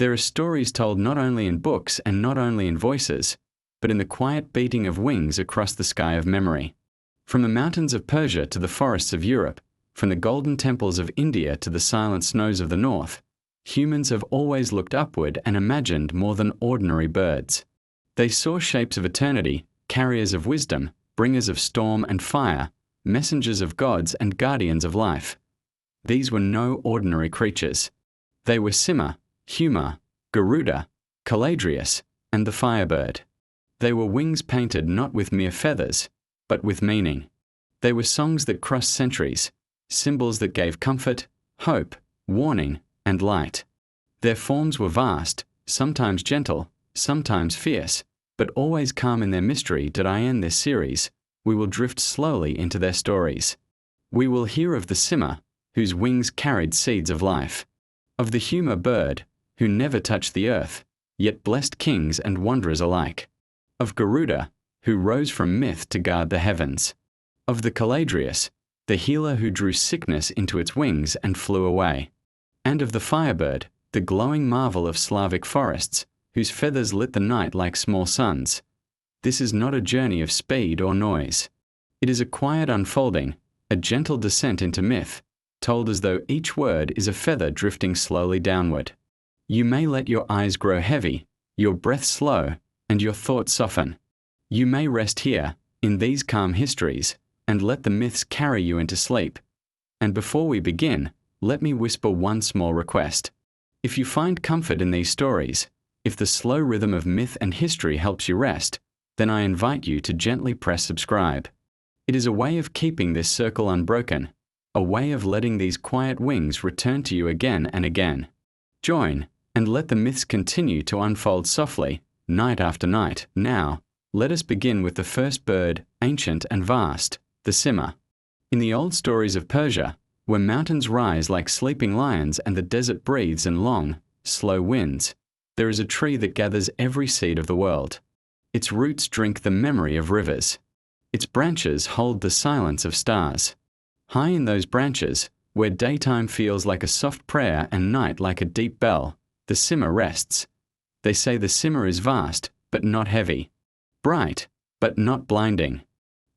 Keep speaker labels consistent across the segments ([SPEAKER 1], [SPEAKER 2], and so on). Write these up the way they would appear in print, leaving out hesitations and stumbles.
[SPEAKER 1] There are stories told not only in books and not only in voices, but in the quiet beating of wings across the sky of memory. From the mountains of Persia to the forests of Europe, from the golden temples of India to the silent snows of the north, humans have always looked upward and imagined more than ordinary birds. They saw shapes of eternity, carriers of wisdom, bringers of storm and fire, messengers of gods and guardians of life. These were no ordinary creatures. They were Simurgh, Huma, Garuda, Caladrius, and the Firebird. They were wings painted not with mere feathers, but with meaning. They were songs that crossed centuries, symbols that gave comfort, hope, warning, and light. Their forms were vast, sometimes gentle, sometimes fierce, but always calm in their mystery. Did I end this series, we will drift slowly into their stories. We will hear of the Simurgh, whose wings carried seeds of life, of the Huma bird, who never touched the earth, yet blessed kings and wanderers alike, of Garuda, who rose from myth to guard the heavens, of the Caladrius, the healer who drew sickness into its wings and flew away, and of the Firebird, the glowing marvel of Slavic forests, whose feathers lit the night like small suns. This is not a journey of speed or noise. It is a quiet unfolding, a gentle descent into myth, told as though each word is a feather drifting slowly downward. You may let your eyes grow heavy, your breath slow, and your thoughts soften. You may rest here, in these calm histories, and let the myths carry you into sleep. And before we begin, let me whisper one small request. If you find comfort in these stories, if the slow rhythm of myth and history helps you rest, then I invite you to gently press subscribe. It is a way of keeping this circle unbroken, a way of letting these quiet wings return to you again and again. Join, and let the myths continue to unfold softly, night after night. Now, let us begin with the first bird, ancient and vast, the Simurgh. In the old stories of Persia, where mountains rise like sleeping lions and the desert breathes in long, slow winds, there is a tree that gathers every seed of the world. Its roots drink the memory of rivers. Its branches hold the silence of stars. High in those branches, where daytime feels like a soft prayer and night like a deep bell, the Simurgh rests. They say the Simurgh is vast, but not heavy. Bright, but not blinding.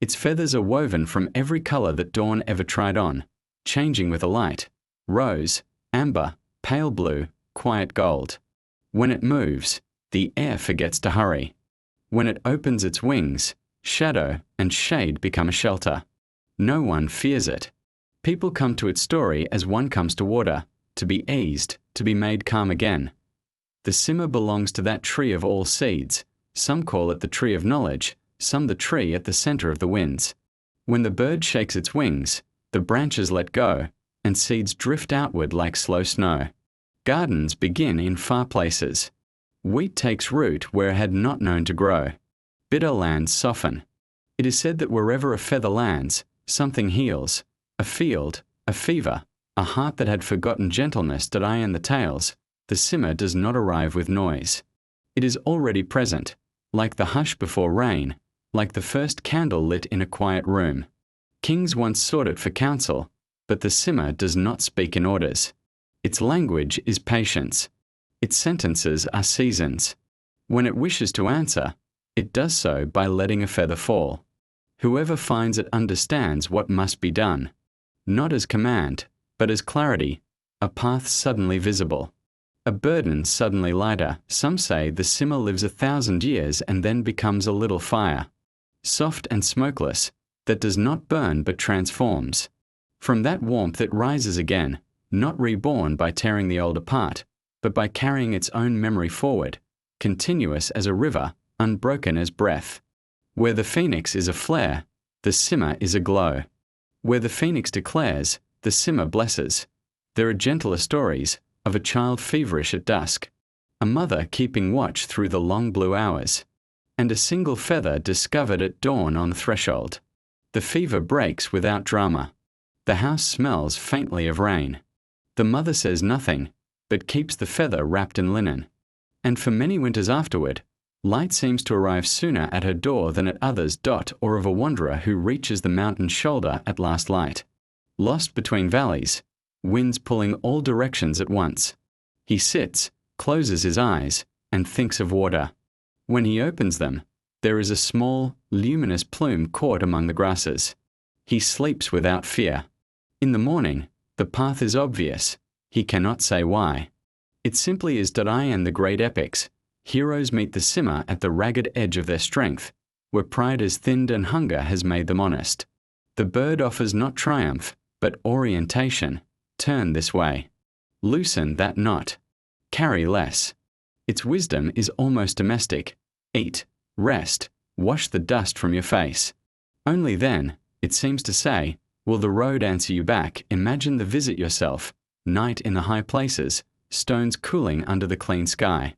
[SPEAKER 1] Its feathers are woven from every color that dawn ever tried on, changing with a light: rose, amber, pale blue, quiet gold. When it moves, the air forgets to hurry. When it opens its wings, shadow and shade become a shelter. No one fears it. People come to its story as one comes to water, to be eased, to be made calm again. The Simurgh belongs to that tree of all seeds. Some call it the tree of knowledge, some the tree at the center of the winds. When the bird shakes its wings, the branches let go, and seeds drift outward like slow snow. Gardens begin in far places. Wheat takes root where it had not known to grow. Bitter lands soften. It is said that wherever a feather lands, something heals. A field, a fever, a heart that had forgotten gentleness. Did I end the tales? The Simurgh does not arrive with noise. It is already present, like the hush before rain, like the first candle lit in a quiet room. Kings once sought it for counsel, but the Simurgh does not speak in orders. Its language is patience. Its sentences are seasons. When it wishes to answer, it does so by letting a feather fall. Whoever finds it understands what must be done, not as command, but as clarity, a path suddenly visible, a burden suddenly lighter. Some say the Simurgh lives 1,000 years and then becomes a little fire, soft and smokeless, that does not burn but transforms. From that warmth it rises again, not reborn by tearing the old apart, but by carrying its own memory forward, continuous as a river, unbroken as breath. Where the phoenix is a flare, the Simurgh is a glow. Where the phoenix declares, the Simurgh blesses. There are gentler stories of a child feverish at dusk, a mother keeping watch through the long blue hours, and a single feather discovered at dawn on the threshold. The fever breaks without drama. The house smells faintly of rain. The mother says nothing, but keeps the feather wrapped in linen. And for many winters afterward, light seems to arrive sooner at her door than at others. Or of a wanderer who reaches the mountain's shoulder at last light, lost between valleys, winds pulling all directions at once. He sits, closes his eyes, and thinks of water. When he opens them, there is a small, luminous plume caught among the grasses. He sleeps without fear. In the morning, the path is obvious. He cannot say why. It simply is. In the great epics, heroes meet the simmer at the ragged edge of their strength, where pride has thinned and hunger has made them honest. The bird offers not triumph, but orientation. Turn this way. Loosen that knot. Carry less. Its wisdom is almost domestic. Eat, rest, wash the dust from your face. Only then, it seems to say, will the road answer you back. Imagine the visit yourself, night in the high places, stones cooling under the clean sky.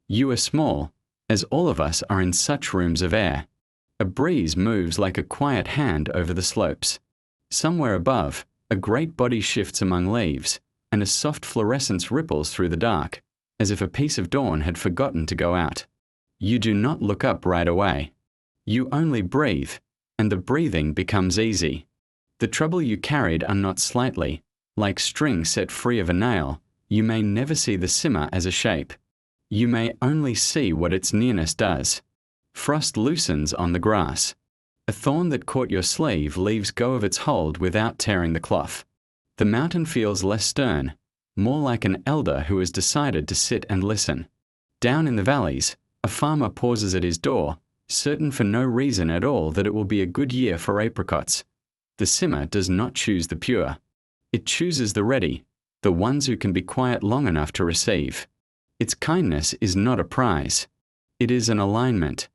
[SPEAKER 1] You are small, as all of us are in such rooms of air. A breeze moves like a quiet hand over the slopes. Somewhere above, a great body shifts among leaves, and a soft fluorescence ripples through the dark, as if a piece of dawn had forgotten to go out. You do not look up right away. You only breathe, and the breathing becomes easy. The trouble you carried unknots slightly, like string set free of a nail. You may never see the simmer as a shape. You may only see what its nearness does. Frost loosens on the grass. A thorn that caught your sleeve leaves go of its hold without tearing the cloth. The mountain feels less stern, more like an elder who has decided to sit and listen. Down in the valleys, a farmer pauses at his door, certain for no reason at all that it will be a good year for apricots. The simmer does not choose the pure. It chooses the ready, the ones who can be quiet long enough to receive. Its kindness is not a prize. It is an alignment.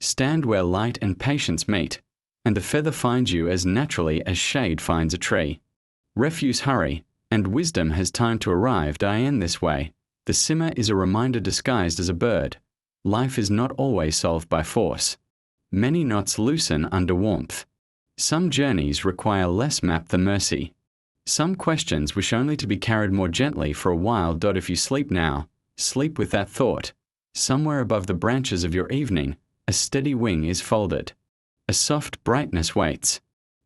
[SPEAKER 1] Stand where light and patience meet, and the feather finds you as naturally as shade finds a tree. Refuse hurry, and wisdom has time to arrive. In this way, the simmer is a reminder disguised as a bird. Life is not always solved by force. Many knots loosen under warmth. Some journeys require less map than mercy. Some questions wish only to be carried more gently for a while. If you sleep now, sleep with that thought. Somewhere above the branches of your evening, a steady wing is folded. A soft brightness waits.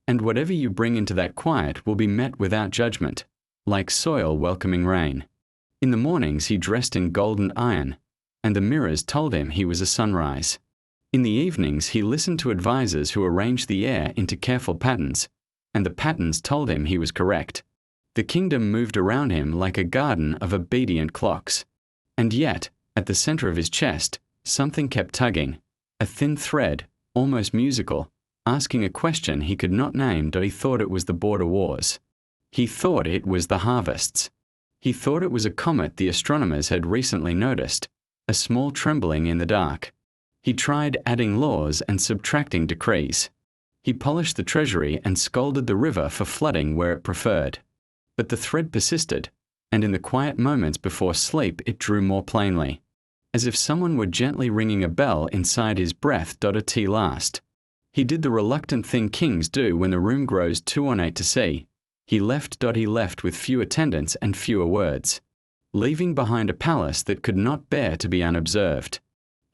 [SPEAKER 1] And whatever you bring into that quiet will be met without judgment, like soil welcoming rain. In the mornings he dressed in golden iron, and the mirrors told him he was a sunrise. In the evenings he listened to advisors who arranged the air into careful patterns, and the patterns told him he was correct. The kingdom moved around him like a garden of obedient clocks. And yet, at the center of his chest, something kept tugging, a thin thread, almost musical, asking a question he could not name. He thought it was the border wars. He thought it was the harvests. He thought it was a comet the astronomers had recently noticed, a small trembling in the dark. He tried adding laws and subtracting decrees. He polished the treasury and scolded the river for flooding where it preferred. But the thread persisted, and in the quiet moments before sleep it drew more plainly, as if someone were gently ringing a bell inside his breath. At last, he did the reluctant thing kings do when the room grows too ornate to see. He left with few attendants and fewer words, leaving behind a palace that could not bear to be unobserved.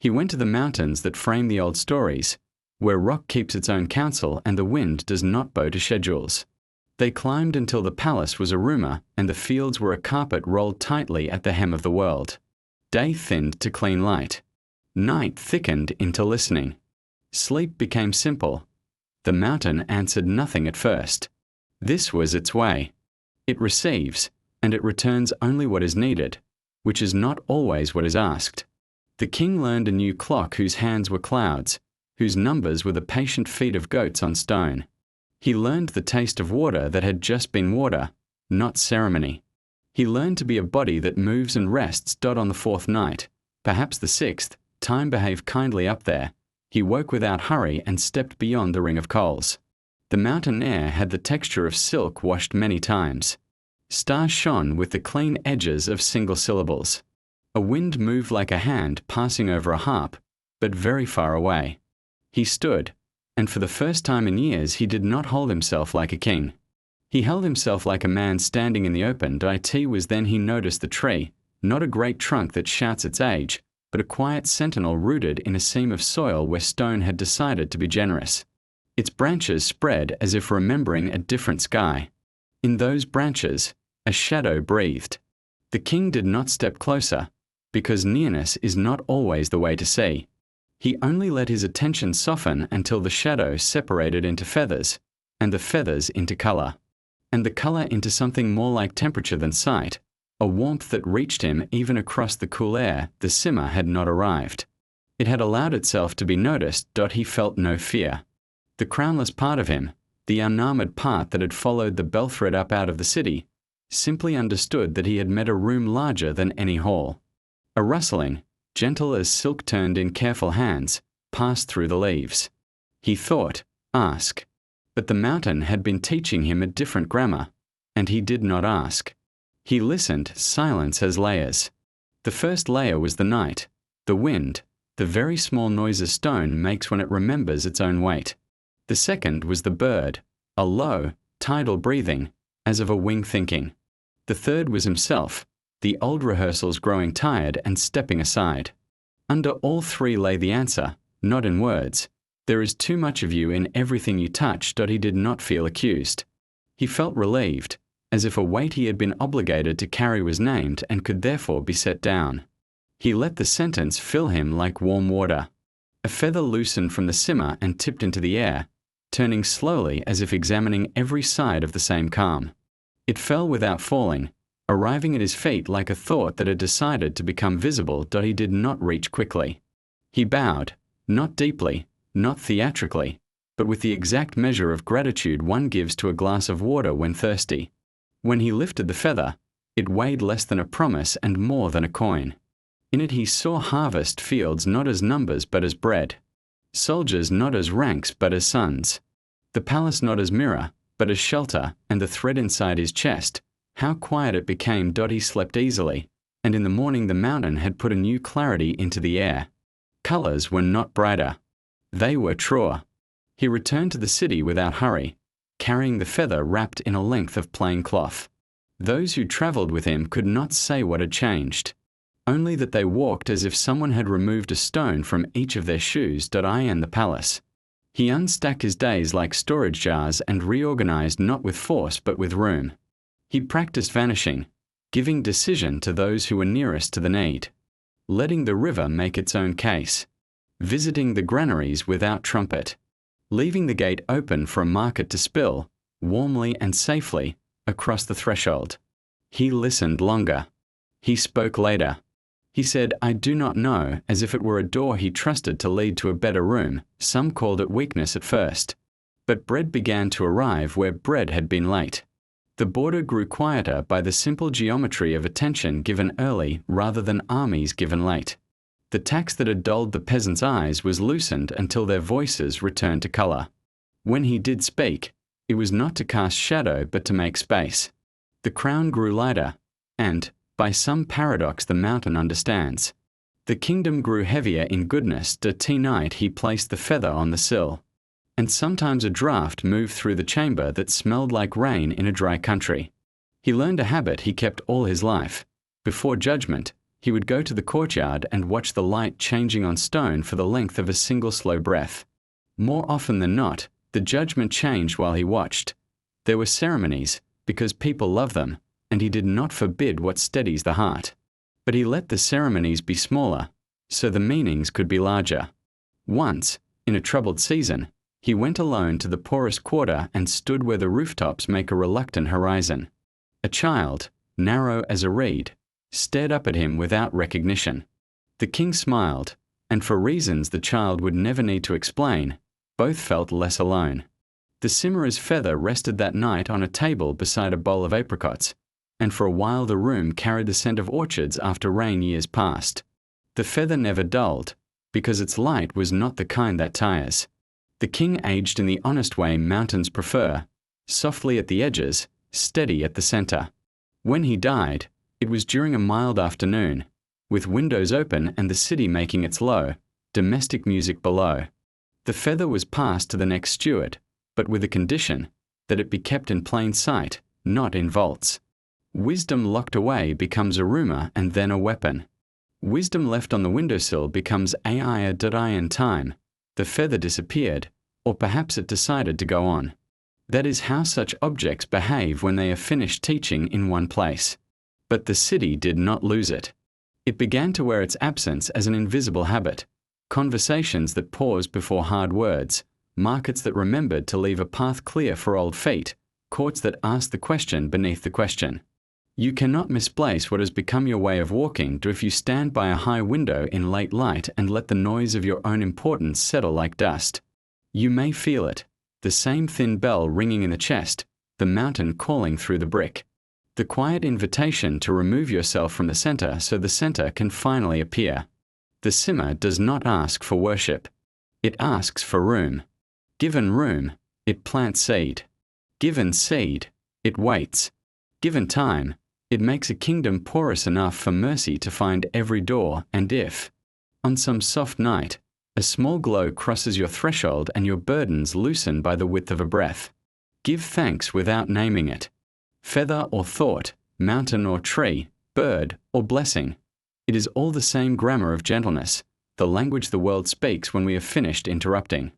[SPEAKER 1] He went to the mountains that frame the old stories, where rock keeps its own counsel and the wind does not bow to schedules. They climbed until the palace was a rumor and the fields were a carpet rolled tightly at the hem of the world. Day thinned to clean light. Night thickened into listening. Sleep became simple. The mountain answered nothing at first. This was its way. It receives, and it returns only what is needed, which is not always what is asked. The king learned a new clock whose hands were clouds, whose numbers were the patient feet of goats on stone. He learned the taste of water that had just been water, not ceremony. He learned to be a body that moves and rests. On the fourth night, perhaps the sixth, time behaved kindly up there. He woke without hurry and stepped beyond the ring of coals. The mountain air had the texture of silk washed many times. Stars shone with the clean edges of single syllables. A wind moved like a hand passing over a harp, but very far away. He stood, and for the first time in years he did not hold himself like a king. He held himself like a man standing in the open. It was then he noticed the tree, not a great trunk that shouts its age, but a quiet sentinel rooted in a seam of soil where stone had decided to be generous. Its branches spread as if remembering a different sky. In those branches, a shadow breathed. The king did not step closer, because nearness is not always the way to see. He only let his attention soften until the shadow separated into feathers, and the feathers into color, and the color into something more like temperature than sight, a warmth that reached him even across the cool air. The simmer had not arrived. It had allowed itself to be noticed. He felt no fear. The crownless part of him, the unarmored part that had followed the belthred up out of the city, simply understood that he had met a room larger than any hall. A rustling, gentle as silk turned in careful hands, passed through the leaves. He thought, ask. But the mountain had been teaching him a different grammar, and he did not ask. He listened. Silence has layers. The first layer was the night, the wind, the very small noise a stone makes when it remembers its own weight. The second was the bird, a low, tidal breathing, as of a wing thinking. The third was himself, the old rehearsals growing tired and stepping aside. Under all three lay the answer, not in words. There is too much of you in everything you touch. He did not feel accused. He felt relieved, as if a weight he had been obligated to carry was named and could therefore be set down. He let the sentence fill him like warm water. A feather loosened from the simmer and tipped into the air, turning slowly as if examining every side of the same calm. It fell without falling, arriving at his feet like a thought that had decided to become visible. He did not reach quickly. He bowed, not deeply, not theatrically, but with the exact measure of gratitude one gives to a glass of water when thirsty. When he lifted the feather, it weighed less than a promise and more than a coin. In it he saw harvest fields not as numbers but as bread, soldiers not as ranks but as sons, the palace not as mirror but as shelter, and the thread inside his chest. How quiet it became. He slept easily, and in the morning the mountain had put a new clarity into the air. Colors were not brighter. They were truer. He returned to the city without hurry, carrying the feather wrapped in a length of plain cloth. Those who travelled with him could not say what had changed, only that they walked as if someone had removed a stone from each of their shoes. I and the palace. He unstacked his days like storage jars and reorganized not with force but with room. He practiced vanishing, giving decision to those who were nearest to the need, letting the river make its own case, visiting the granaries without trumpet, leaving the gate open for a market to spill, warmly and safely, across the threshold. He listened longer. He spoke later. He said, I do not know, as if it were a door he trusted to lead to a better room. Some called it weakness at first. But bread began to arrive where bread had been late. The border grew quieter by the simple geometry of attention given early rather than armies given late. The tax that had dulled the peasants' eyes was loosened until their voices returned to color. When he did speak, it was not to cast shadow but to make space. The crown grew lighter, and, by some paradox the mountain understands, the kingdom grew heavier in goodness. Tonight he placed the feather on the sill, and sometimes a draught moved through the chamber that smelled like rain in a dry country. He learned a habit he kept all his life. Before judgment, he would go to the courtyard and watch the light changing on stone for the length of a single slow breath. More often than not, the judgment changed while he watched. There were ceremonies, because people love them, and he did not forbid what steadies the heart. But he let the ceremonies be smaller, so the meanings could be larger. Once, in a troubled season, he went alone to the poorest quarter and stood where the rooftops make a reluctant horizon. A child, narrow as a reed, stared up at him without recognition. The king smiled, and for reasons the child would never need to explain, both felt less alone. The Simurgh's feather rested that night on a table beside a bowl of apricots, and for a while the room carried the scent of orchards after rain years past. The feather never dulled, because its light was not the kind that tires. The king aged in the honest way mountains prefer, softly at the edges, steady at the center. When he died, it was during a mild afternoon, with windows open and the city making its low, domestic music below. The feather was passed to the next steward, but with a condition, that it be kept in plain sight, not in vaults. Wisdom locked away becomes a rumor and then a weapon. Wisdom left on the windowsill becomes ai in time. The feather disappeared, or perhaps it decided to go on. That is how such objects behave when they are finished teaching in one place. But the city did not lose it. It began to wear its absence as an invisible habit. Conversations that paused before hard words, markets that remembered to leave a path clear for old feet, courts that asked the question beneath the question. You cannot misplace what has become your way of walking if you stand by a high window in late light and let the noise of your own importance settle like dust. You may feel it, the same thin bell ringing in the chest, the mountain calling through the brick. The quiet invitation to remove yourself from the center so the center can finally appear. The simmer does not ask for worship. It asks for room. Given room, it plants seed. Given seed, it waits. Given time, it makes a kingdom porous enough for mercy to find every door, and if, on some soft night, a small glow crosses your threshold and your burdens loosen by the width of a breath, give thanks without naming it. Feather or thought, mountain or tree, bird or blessing, it is all the same grammar of gentleness, the language the world speaks when we have finished interrupting.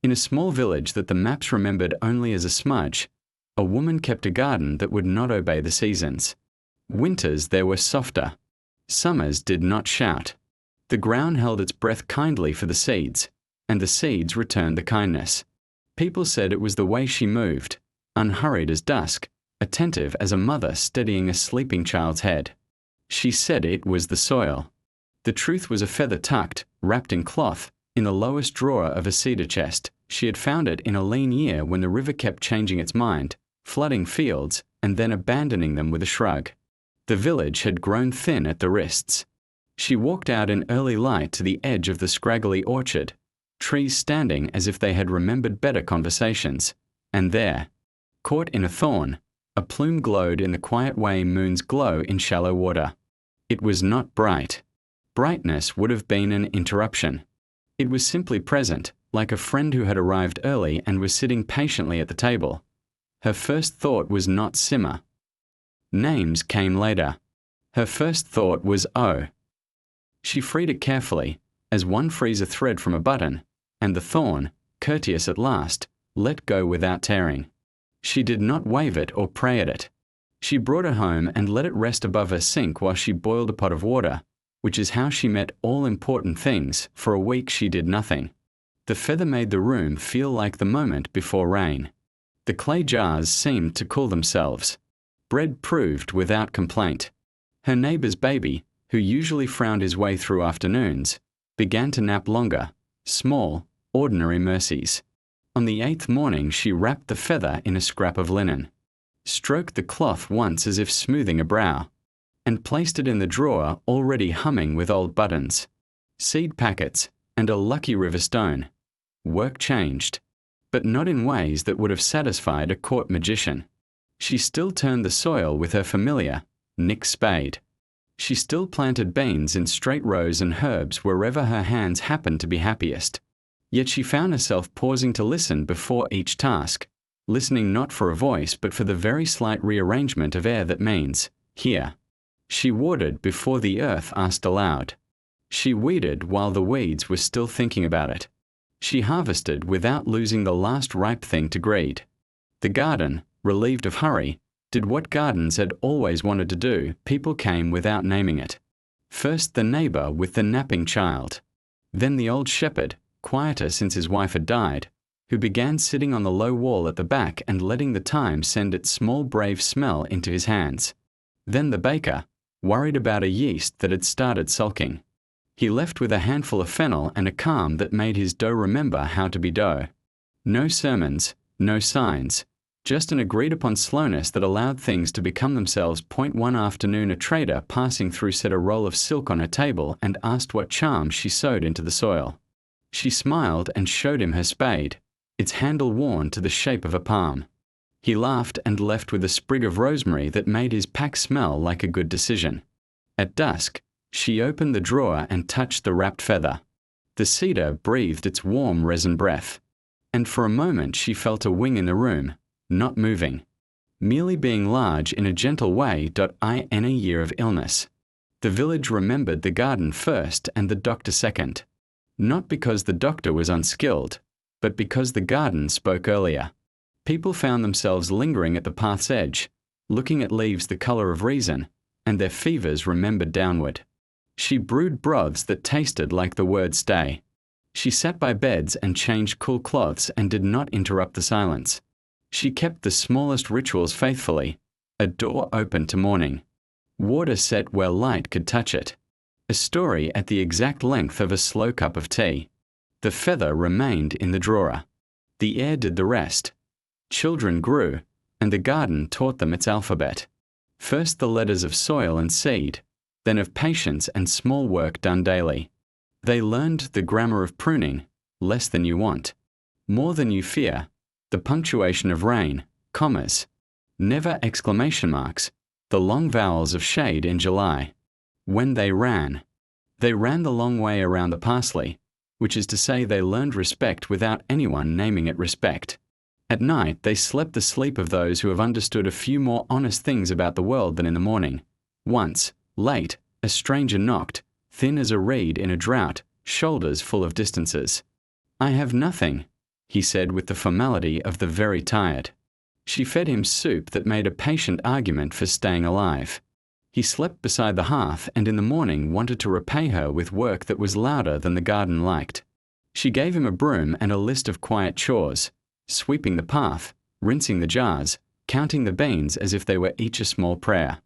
[SPEAKER 1] In a small village that the maps remembered only as a smudge, a woman kept a garden that would not obey the seasons. Winters there were softer. Summers did not shout. The ground held its breath kindly for the seeds, and the seeds returned the kindness. People said it was the way she moved, unhurried as dusk, attentive as a mother steadying a sleeping child's head. She said it was the soil. The truth was a feather tucked, wrapped in cloth, in the lowest drawer of a cedar chest. She had found it in a lean year when the river kept changing its mind, flooding fields, and then abandoning them with a shrug. The village had grown thin at the wrists. She walked out in early light to the edge of the scraggly orchard, trees standing as if they had remembered better conversations, and there, caught in a thorn, a plume glowed in the quiet way moons glow in shallow water. It was not bright. Brightness would have been an interruption. It was simply present, like a friend who had arrived early and was sitting patiently at the table. Her first thought was not simmer. Names came later. Her first thought was oh. She freed it carefully, as one frees a thread from a button, and the thorn, courteous at last, let go without tearing. She did not wave it or pray at it. She brought it home and let it rest above her sink while she boiled a pot of water, which is how she met all important things. For a week she did nothing. The feather made the room feel like the moment before rain. The clay jars seemed to cool themselves. Bread proved without complaint. Her neighbor's baby, who usually frowned his way through afternoons, began to nap longer, small, ordinary mercies. On the 8th morning she wrapped the feather in a scrap of linen, stroked the cloth once as if smoothing a brow, and placed it in the drawer already humming with old buttons, seed packets, and a lucky river stone. Work changed, but not in ways that would have satisfied a court magician. She still turned the soil with her familiar, Nick spade. She still planted beans in straight rows and herbs wherever her hands happened to be happiest. Yet she found herself pausing to listen before each task, listening not for a voice but for the very slight rearrangement of air that means, here. She watered before the earth asked aloud. She weeded while the weeds were still thinking about it. She harvested without losing the last ripe thing to greed. The garden, relieved of hurry, did what gardens had always wanted to do. People came without naming it. First the neighbor with the napping child. Then the old shepherd, quieter since his wife had died, who began sitting on the low wall at the back and letting the time send its small brave smell into his hands. Then the baker, worried about a yeast that had started sulking. He left with a handful of fennel and a calm that made his dough remember how to be dough. No sermons, no signs, just an agreed-upon slowness that allowed things to become themselves. One afternoon a trader passing through set a roll of silk on her table and asked what charm she sewed into the soil. She smiled and showed him her spade, its handle worn to the shape of a palm. He laughed and left with a sprig of rosemary that made his pack smell like a good decision. At dusk, she opened the drawer and touched the wrapped feather. The cedar breathed its warm resin breath, and for a moment she felt a wing in the room, not moving, merely being large in a gentle way. In a year of illness, the village remembered the garden first and the doctor second, not because the doctor was unskilled, but because the garden spoke earlier. People found themselves lingering at the path's edge, looking at leaves the color of reason, and their fevers remembered downward. She brewed broths that tasted like the word stay. She sat by beds and changed cool cloths and did not interrupt the silence. She kept the smallest rituals faithfully, a door open to morning, water set where light could touch it, a story at the exact length of a slow cup of tea. The feather remained in the drawer. The air did the rest. Children grew, and the garden taught them its alphabet. First the letters of soil and seed, then of patience and small work done daily. They learned the grammar of pruning, less than you want, more than you fear, the punctuation of rain, commas, never exclamation marks, the long vowels of shade in July. When they ran the long way around the parsley, which is to say they learned respect without anyone naming it respect. At night they slept the sleep of those who have understood a few more honest things about the world than in the morning. Once, late, a stranger knocked, thin as a reed in a drought, shoulders full of distances. "I have nothing," he said with the formality of the very tired. She fed him soup that made a patient argument for staying alive. He slept beside the hearth and in the morning wanted to repay her with work that was louder than the garden liked. She gave him a broom and a list of quiet chores, sweeping the path, rinsing the jars, counting the beans as if they were each a small prayer.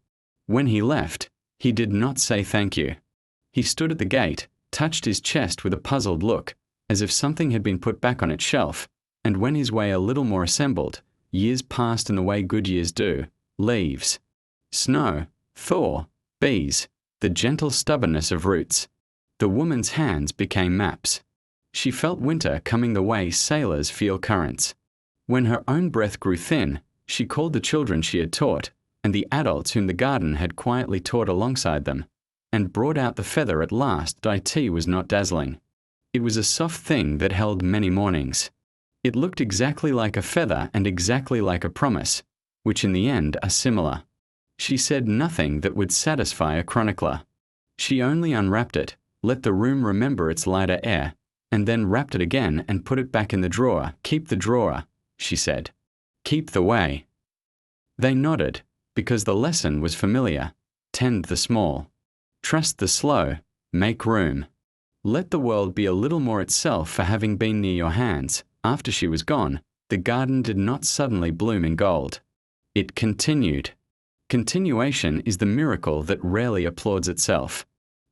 [SPEAKER 1] When he left, he did not say thank you. He stood at the gate, touched his chest with a puzzled look, as if something had been put back on its shelf, and went his way a little more assembled. Years passed in the way good years do. Leaves, snow, thaw, bees, the gentle stubbornness of roots. The woman's hands became maps. She felt winter coming the way sailors feel currents. When her own breath grew thin, she called the children she had taught, and the adults whom the garden had quietly taught alongside them, and brought out the feather at last. Tea was not dazzling. It was a soft thing that held many mornings. It looked exactly like a feather and exactly like a promise, which in the end are similar. She said nothing that would satisfy a chronicler. She only unwrapped it, let the room remember its lighter air, and then wrapped it again and put it back in the drawer. "Keep the drawer," she said. "Keep the way." They nodded, because the lesson was familiar. Tend the small. Trust the slow. Make room. Let the world be a little more itself for having been near your hands. After she was gone, the garden did not suddenly bloom in gold. It continued. Continuation is the miracle that rarely applauds itself.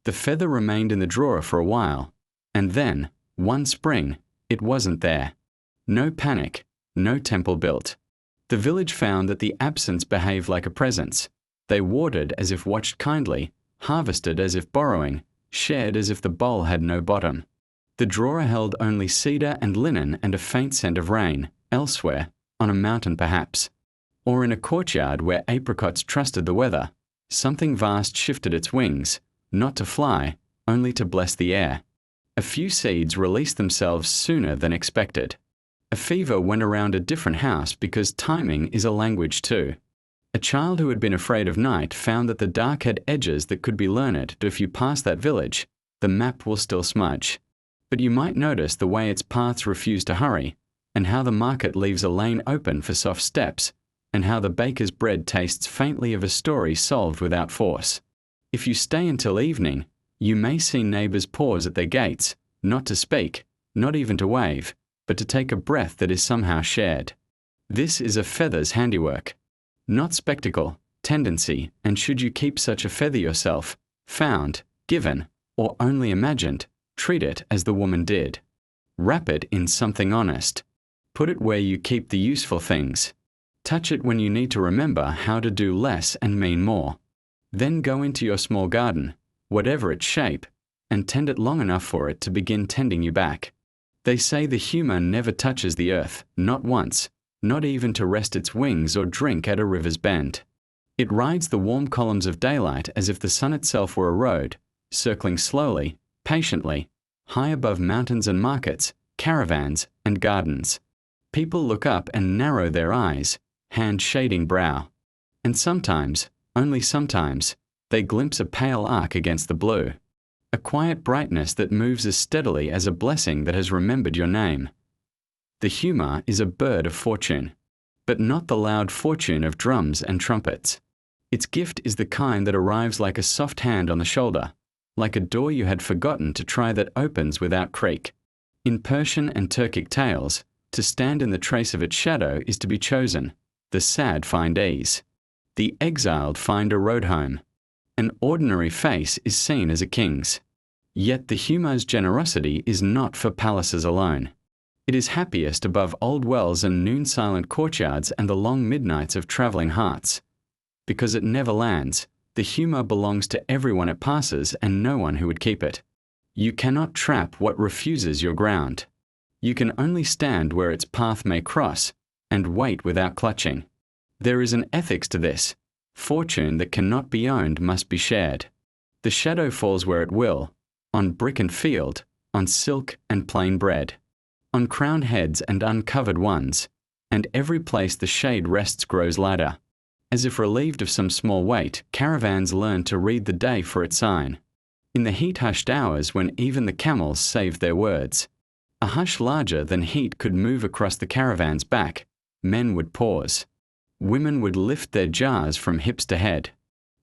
[SPEAKER 1] The feather remained in the drawer for a while, and then, one spring, it wasn't there. No panic, no temple built. The village found that the absence behaved like a presence. They watered as if watched kindly, harvested as if borrowing, shared as if the bowl had no bottom. The drawer held only cedar and linen and a faint scent of rain, elsewhere, on a mountain perhaps, or in a courtyard where apricots trusted the weather, something vast shifted its wings, not to fly, only to bless the air. A few seeds released themselves sooner than expected. A fever went around a different house because timing is a language too. A child who had been afraid of night found that the dark had edges that could be learned. If you pass that village, the map will still smudge. But you might notice the way its paths refuse to hurry, and how the market leaves a lane open for soft steps, and how the baker's bread tastes faintly of a story solved without force. If you stay until evening, you may see neighbors pause at their gates, not to speak, not even to wave, but to take a breath that is somehow shared. This is a feather's handiwork. Not spectacle, tendency, and should you keep such a feather yourself, found, given, or only imagined, treat it as the woman did. Wrap it in something honest. Put it where you keep the useful things. Touch it when you need to remember how to do less and mean more. Then go into your small garden, whatever its shape, and tend it long enough for it to begin tending you back. They say the Huma never touches the earth, not once, not even to rest its wings or drink at a river's bend. It rides the warm columns of daylight as if the sun itself were a road, circling slowly, patiently, high above mountains and markets, caravans and gardens. People look up and narrow their eyes, hand shading brow. And sometimes, only sometimes, they glimpse a pale arc against the blue. A quiet brightness that moves as steadily as a blessing that has remembered your name. The Huma is a bird of fortune, but not the loud fortune of drums and trumpets. Its gift is the kind that arrives like a soft hand on the shoulder, like a door you had forgotten to try that opens without creak. In Persian and Turkic tales, to stand in the trace of its shadow is to be chosen. The sad find ease. The exiled find a road home. An ordinary face is seen as a king's. Yet the Huma's generosity is not for palaces alone. It is happiest above old wells and noon-silent courtyards and the long midnights of travelling hearts. Because it never lands, the Huma belongs to everyone it passes and no one who would keep it. You cannot trap what refuses your ground. You can only stand where its path may cross, and wait without clutching. There is an ethics to this. Fortune that cannot be owned must be shared. The shadow falls where it will, on brick and field, on silk and plain bread, on crowned heads and uncovered ones, and every place the shade rests grows lighter. As if relieved of some small weight, caravans learn to read the day for its sign. In the heat-hushed hours when even the camels saved their words, a hush larger than heat could move across the caravan's back. Men would pause. Women would lift their jars from hips to head.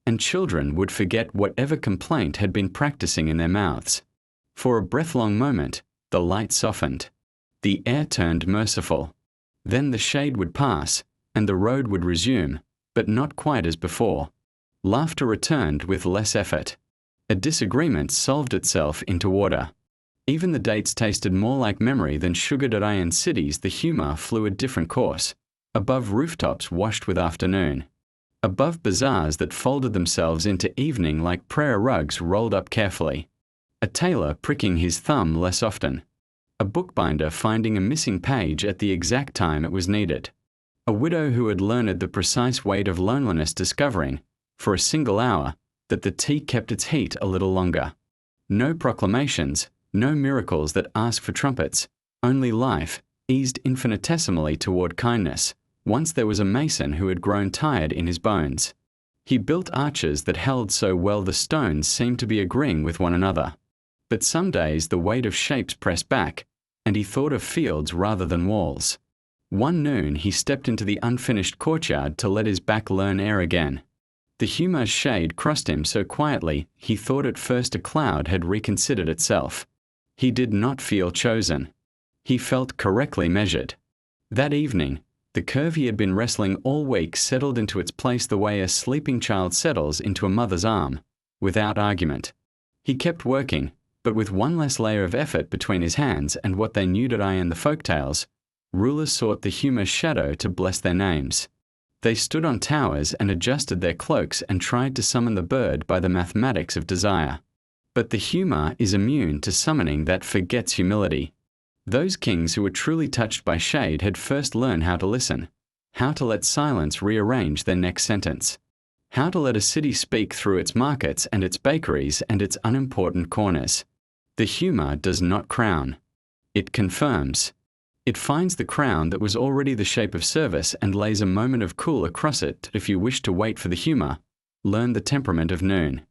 [SPEAKER 1] And children would forget whatever complaint had been practicing in their mouths. For a breath-long moment, the light softened. The air turned merciful. Then the shade would pass, and the road would resume, but not quite as before. Laughter returned with less effort. A disagreement solved itself into order. Even the dates tasted more like memory than sugared at iron cities. The Huma flew a different course, above rooftops washed with afternoon, above bazaars that folded themselves into evening like prayer rugs rolled up carefully, a tailor pricking his thumb less often, a bookbinder finding a missing page at the exact time it was needed, a widow who had learned the precise weight of loneliness discovering, for a single hour, that the tea kept its heat a little longer. No proclamations, no miracles that ask for trumpets, only life, eased infinitesimally toward kindness. Once there was a mason who had grown tired in his bones. He built arches that held so well the stones seemed to be agreeing with one another. But some days the weight of shapes pressed back, and he thought of fields rather than walls. One noon he stepped into the unfinished courtyard to let his back learn air again. The Huma's shade crossed him so quietly he thought at first a cloud had reconsidered itself. He did not feel chosen. He felt correctly measured. That evening, the curve he had been wrestling all week settled into its place the way a sleeping child settles into a mother's arm, without argument. He kept working, but with one less layer of effort between his hands and what they knew to in the folktales, rulers sought the Huma's shadow to bless their names. They stood on towers and adjusted their cloaks and tried to summon the bird by the mathematics of desire. But the Huma is immune to summoning that forgets humility. Those kings who were truly touched by shade had first learned how to listen, how to let silence rearrange their next sentence, how to let a city speak through its markets and its bakeries and its unimportant corners. The Huma does not crown. It confirms. It finds the crown that was already the shape of service and lays a moment of cool across it. If you wish to wait for the Huma, learn the temperament of noon.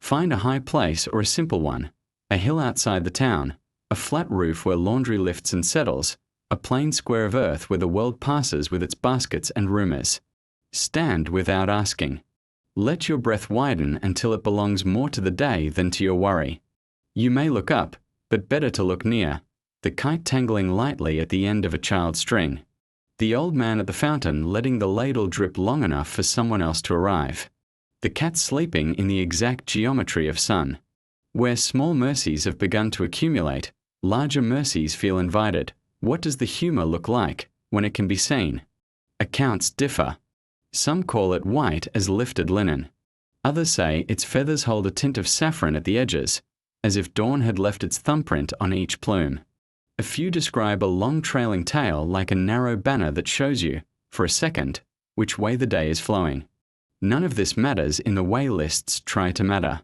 [SPEAKER 1] Find a high place or a simple one, a hill outside the town, a flat roof where laundry lifts and settles, a plain square of earth where the world passes with its baskets and rumours. Stand without asking. Let your breath widen until it belongs more to the day than to your worry. You may look up, but better to look near, the kite tangling lightly at the end of a child's string, the old man at the fountain letting the ladle drip long enough for someone else to arrive, the cat sleeping in the exact geometry of sun. Where small mercies have begun to accumulate, larger mercies feel invited. What does the Huma look like when it can be seen? Accounts differ. Some call it white as lifted linen. Others say its feathers hold a tint of saffron at the edges, as if dawn had left its thumbprint on each plume. A few describe a long trailing tail like a narrow banner that shows you, for a second, which way the day is flowing. None of this matters in the way lists try to matter.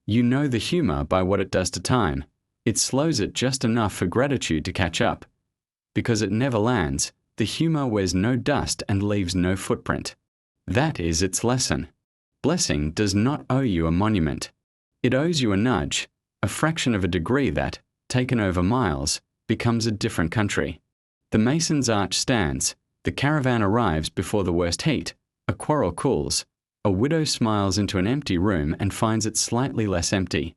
[SPEAKER 1] You know the Huma by what it does to time. It slows it just enough for gratitude to catch up. Because it never lands, the Huma wears no dust and leaves no footprint. That is its lesson. Blessing does not owe you a monument. It owes you a nudge, a fraction of a degree that, taken over miles, becomes a different country. The mason's arch stands, the caravan arrives before the worst heat, a quarrel cools, a widow smiles into an empty room and finds it slightly less empty.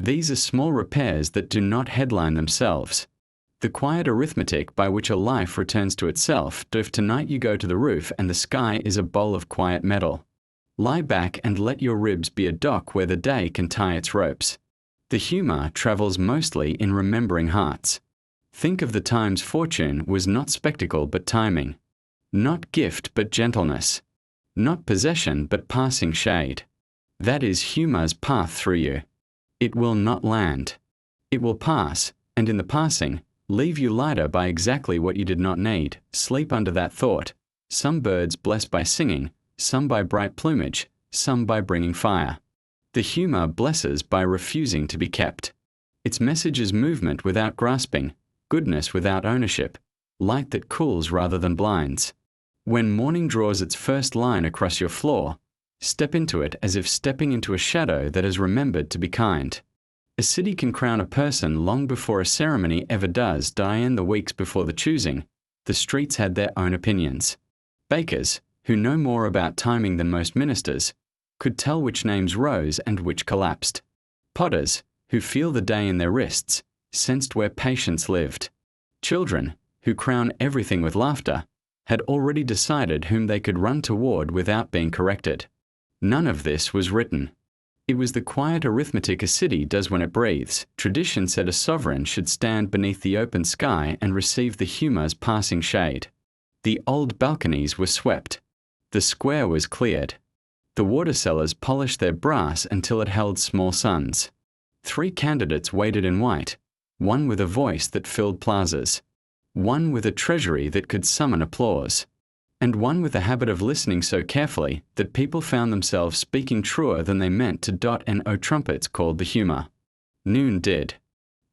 [SPEAKER 1] These are small repairs that do not headline themselves. The quiet arithmetic by which a life returns to itself if tonight you go to the roof and the sky is a bowl of quiet metal. Lie back and let your ribs be a dock where the day can tie its ropes. The humor travels mostly in remembering hearts. Think of the times fortune was not spectacle but timing. Not gift but gentleness. Not possession but passing shade. That is humor's path through you. It will not land. It will pass, and in the passing, leave you lighter by exactly what you did not need. Sleep under that thought. Some birds bless by singing, some by bright plumage, some by bringing fire. The humor blesses by refusing to be kept. Its message is movement without grasping, goodness without ownership, light that cools rather than blinds. When morning draws its first line across your floor, step into it as if stepping into a shadow that has remembered to be kind. A city can crown a person long before a ceremony ever does die in the weeks before the choosing. The streets had their own opinions. Bakers, who know more about timing than most ministers, could tell which names rose and which collapsed. Potters, who feel the day in their wrists, sensed where patience lived. Children, who crown everything with laughter, had already decided whom they could run toward without being corrected. None of this was written. It was the quiet arithmetic a city does when it breathes. Tradition said a sovereign should stand beneath the open sky and receive the humor's passing shade. The old balconies were swept. The square was cleared. The water sellers polished their brass until it held small suns. 3 candidates waited in white, one with a voice that filled plazas, one with a treasury that could summon applause, and one with a habit of listening so carefully that people found themselves speaking truer than they meant to dot and o trumpets called the humor. Noon did.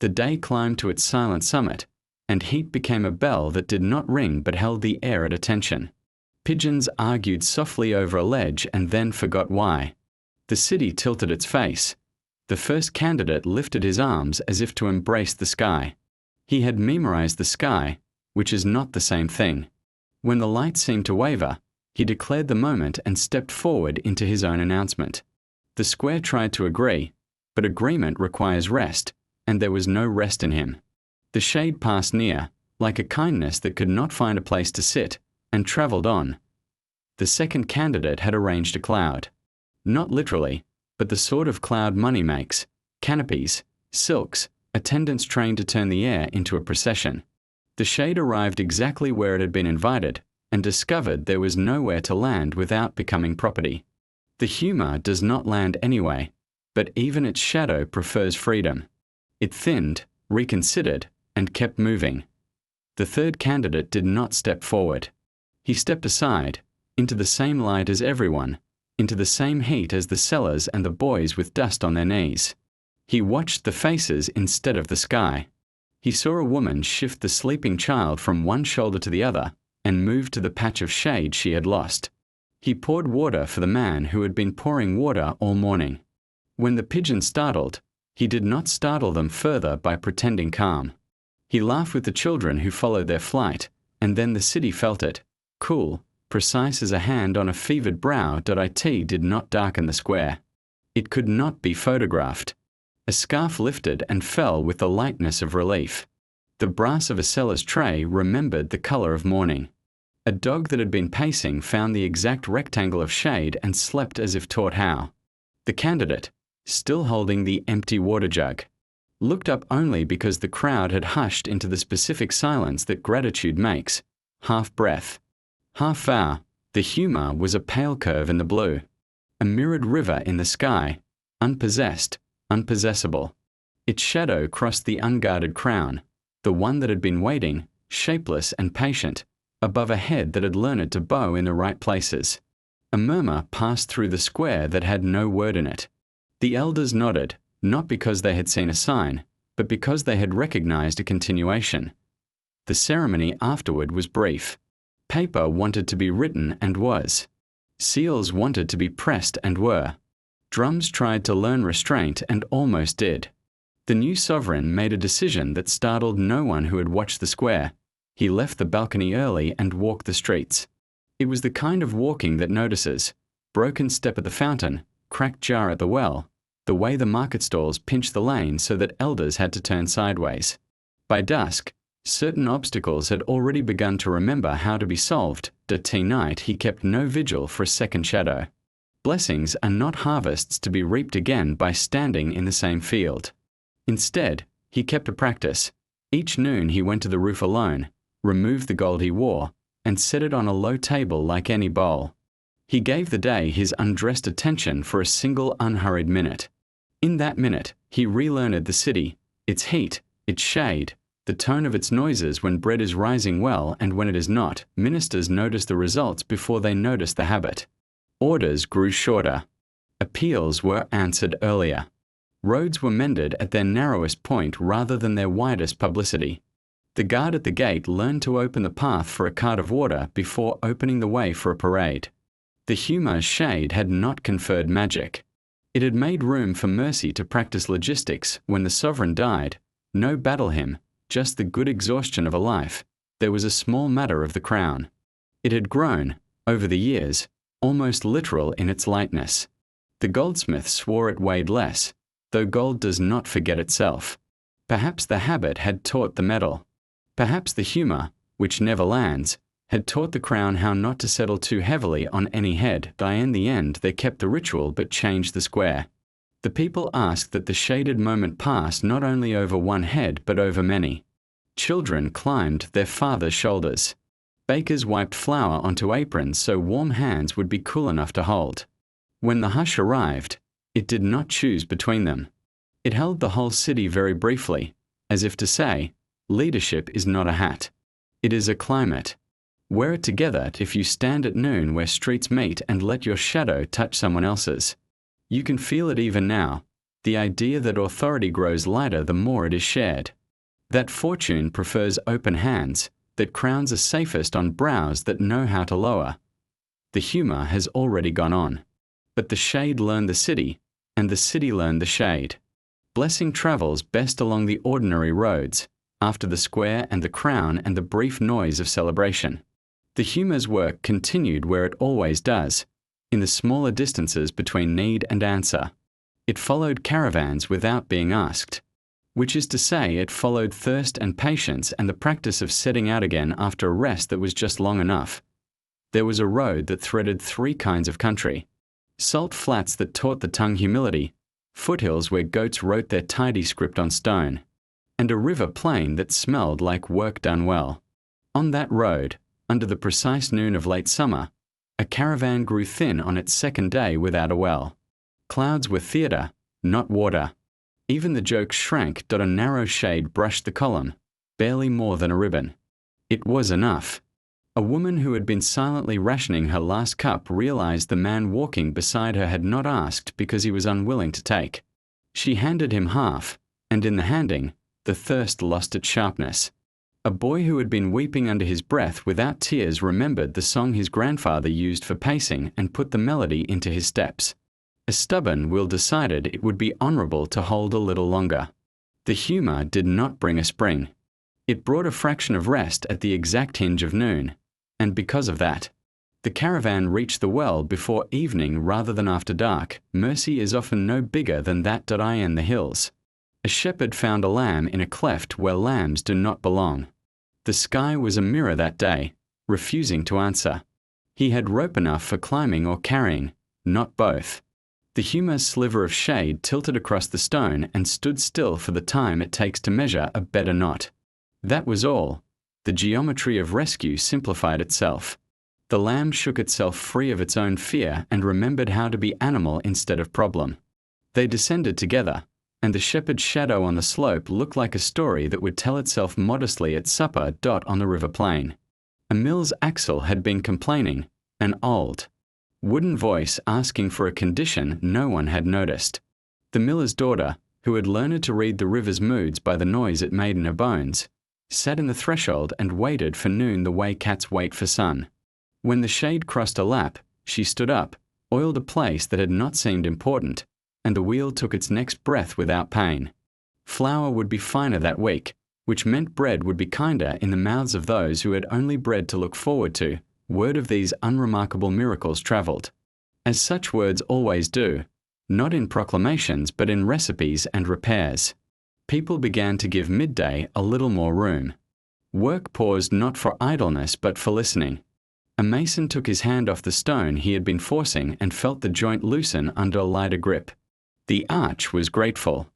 [SPEAKER 1] The day climbed to its silent summit, and heat became a bell that did not ring but held the air at attention. Pigeons argued softly over a ledge and then forgot why. The city tilted its face. The first candidate lifted his arms as if to embrace the sky. He had memorized the sky, which is not the same thing. When the light seemed to waver, he declared the moment and stepped forward into his own announcement. The square tried to agree, but agreement requires rest, and there was no rest in him. The shade passed near, like a kindness that could not find a place to sit, and travelled on. The second candidate had arranged a cloud. Not literally, but the sort of cloud money makes: canopies, silks, attendants trained to turn the air into a procession. The shade arrived exactly where it had been invited, and discovered there was nowhere to land without becoming property. The humor does not land anyway, but even its shadow prefers freedom. It thinned, reconsidered, and kept moving. The third candidate did not step forward. He stepped aside, into the same light as everyone, into the same heat as the sellers and the boys with dust on their knees. He watched the faces instead of the sky. He saw a woman shift the sleeping child from one shoulder to the other and move to the patch of shade she had lost. He poured water for the man who had been pouring water all morning. When the pigeon startled, he did not startle them further by pretending calm. He laughed with the children who followed their flight, and then the city felt it, cool, precise as a hand on a fevered brow. It did not darken the square. It could not be photographed. A scarf lifted and fell with the lightness of relief. The brass of a seller's tray remembered the color of morning. A dog that had been pacing found the exact rectangle of shade and slept as if taught how. The candidate, still holding the empty water jug, looked up only because the crowd had hushed into the specific silence that gratitude makes, half breath, half vow. The humor was a pale curve in the blue, a mirrored river in the sky, unpossessed, unpossessable. Its shadow crossed the unguarded crown, the one that had been waiting, shapeless and patient, above a head that had learned to bow in the right places. A murmur passed through the square that had no word in it. The elders nodded, not because they had seen a sign, but because they had recognized a continuation. The ceremony afterward was brief. Paper wanted to be written and was. Seals wanted to be pressed and were. Drums tried to learn restraint and almost did. The new sovereign made a decision that startled no one who had watched the square. He left the balcony early and walked the streets. It was the kind of walking that notices: broken step at the fountain, cracked jar at the well, the way the market stalls pinched the lane so that elders had to turn sideways. By dusk, certain obstacles had already begun to remember how to be solved. Night he kept no vigil for a second shadow. Blessings are not harvests to be reaped again by standing in the same field. Instead, he kept a practice. Each noon he went to the roof alone, removed the gold he wore, and set it on a low table like any bowl. He gave the day his undressed attention for a single unhurried minute. In that minute, he relearned the city, its heat, its shade, the tone of its noises when bread is rising well and when it is not. Ministers notice the results before they notice the habit. Orders grew shorter. Appeals were answered earlier. Roads were mended at their narrowest point rather than their widest publicity. The guard at the gate learned to open the path for a cart of water before opening the way for a parade. The Huma's shade had not conferred magic. It had made room for mercy to practice logistics. When the sovereign died, no battle hymn, just the good exhaustion of a life. There was a small matter of the crown. It had grown, over the years, almost literal in its lightness. The goldsmith swore it weighed less, though gold does not forget itself. Perhaps the habit had taught the metal. Perhaps the Huma, which never lands, had taught the crown how not to settle too heavily on any head. In the end they kept the ritual but changed the square. The people asked that the shaded moment pass not only over one head but over many. Children climbed their father's shoulders. Bakers wiped flour onto aprons so warm hands would be cool enough to hold. When the hush arrived, it did not choose between them. It held the whole city very briefly, as if to say, leadership is not a hat. It is a climate. Wear it together if you stand at noon where streets meet and let your shadow touch someone else's. You can feel it even now, the idea that authority grows lighter the more it is shared. That fortune prefers open hands, that crowns are safest on brows that know how to lower. The Huma has already gone on. But the shade learned the city, and the city learned the shade. Blessing travels best along the ordinary roads, after the square and the crown and the brief noise of celebration. The Huma's work continued where it always does, in the smaller distances between need and answer. It followed caravans without being asked, which is to say it followed thirst and patience and the practice of setting out again after a rest that was just long enough. There was a road that threaded 3 kinds of country: salt flats that taught the tongue humility, foothills where goats wrote their tidy script on stone, and a river plain that smelled like work done well. On that road, under the precise noon of late summer, a caravan grew thin on its second day without a well. Clouds were theatre, not water. Even the jokes shrank. A narrow shade brushed the column, barely more than a ribbon. It was enough. A woman who had been silently rationing her last cup realized the man walking beside her had not asked because he was unwilling to take. She handed him half, and in the handing, the thirst lost its sharpness. A boy who had been weeping under his breath without tears remembered the song his grandfather used for pacing and put the melody into his steps. A stubborn will decided it would be honourable to hold a little longer. The Huma did not bring a spring. It brought a fraction of rest at the exact hinge of noon, and because of that, the caravan reached the well before evening rather than after dark. Mercy is often no bigger than that in the hills. A shepherd found a lamb in a cleft where lambs do not belong. The sky was a mirror that day, refusing to answer. He had rope enough for climbing or carrying, not both. The Huma's sliver of shade tilted across the stone and stood still for the time it takes to measure a better knot. That was all. The geometry of rescue simplified itself. The lamb shook itself free of its own fear and remembered how to be animal instead of problem. They descended together, and the shepherd's shadow on the slope looked like a story that would tell itself modestly at supper. On the river plain, a mill's axle had been complaining, an old, wooden voice asking for a condition no one had noticed. The miller's daughter, who had learned to read the river's moods by the noise it made in her bones, sat in the threshold and waited for noon the way cats wait for sun. When the shade crossed a lap, she stood up, oiled a place that had not seemed important, and the wheel took its next breath without pain. Flour would be finer that week, which meant bread would be kinder in the mouths of those who had only bread to look forward to. Word of these unremarkable miracles travelled, as such words always do, not in proclamations but in recipes and repairs. People began to give midday a little more room. Work paused not for idleness but for listening. A mason took his hand off the stone he had been forcing and felt the joint loosen under a lighter grip. The arch was grateful.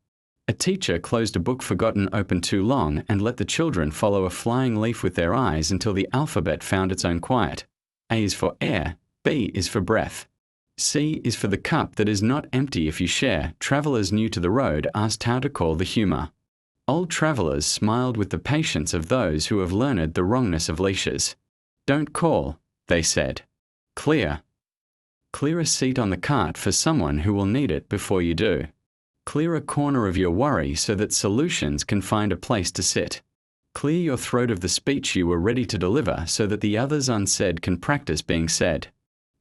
[SPEAKER 1] A teacher closed a book forgotten open too long and let the children follow a flying leaf with their eyes until the alphabet found its own quiet. A is for air, B is for breath. C is for the cup that is not empty if you share. Travellers new to the road asked how to call the Huma. Old travellers smiled with the patience of those who have learned the wrongness of leashes. Don't call, they said. Clear. Clear a seat on the cart for someone who will need it before you do. Clear a corner of your worry so that solutions can find a place to sit. Clear your throat of the speech you were ready to deliver so that the others unsaid can practice being said.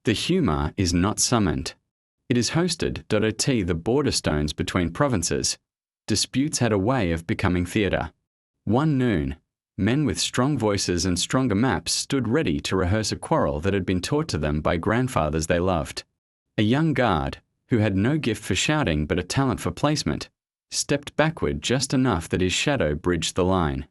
[SPEAKER 1] The Huma is not summoned. It is hosted. The border stones between provinces. Disputes had a way of becoming theatre. One noon, men with strong voices and stronger maps stood ready to rehearse a quarrel that had been taught to them by grandfathers they loved. A young guard, who had no gift for shouting but a talent for placement, stepped backward just enough that his shadow bridged the line.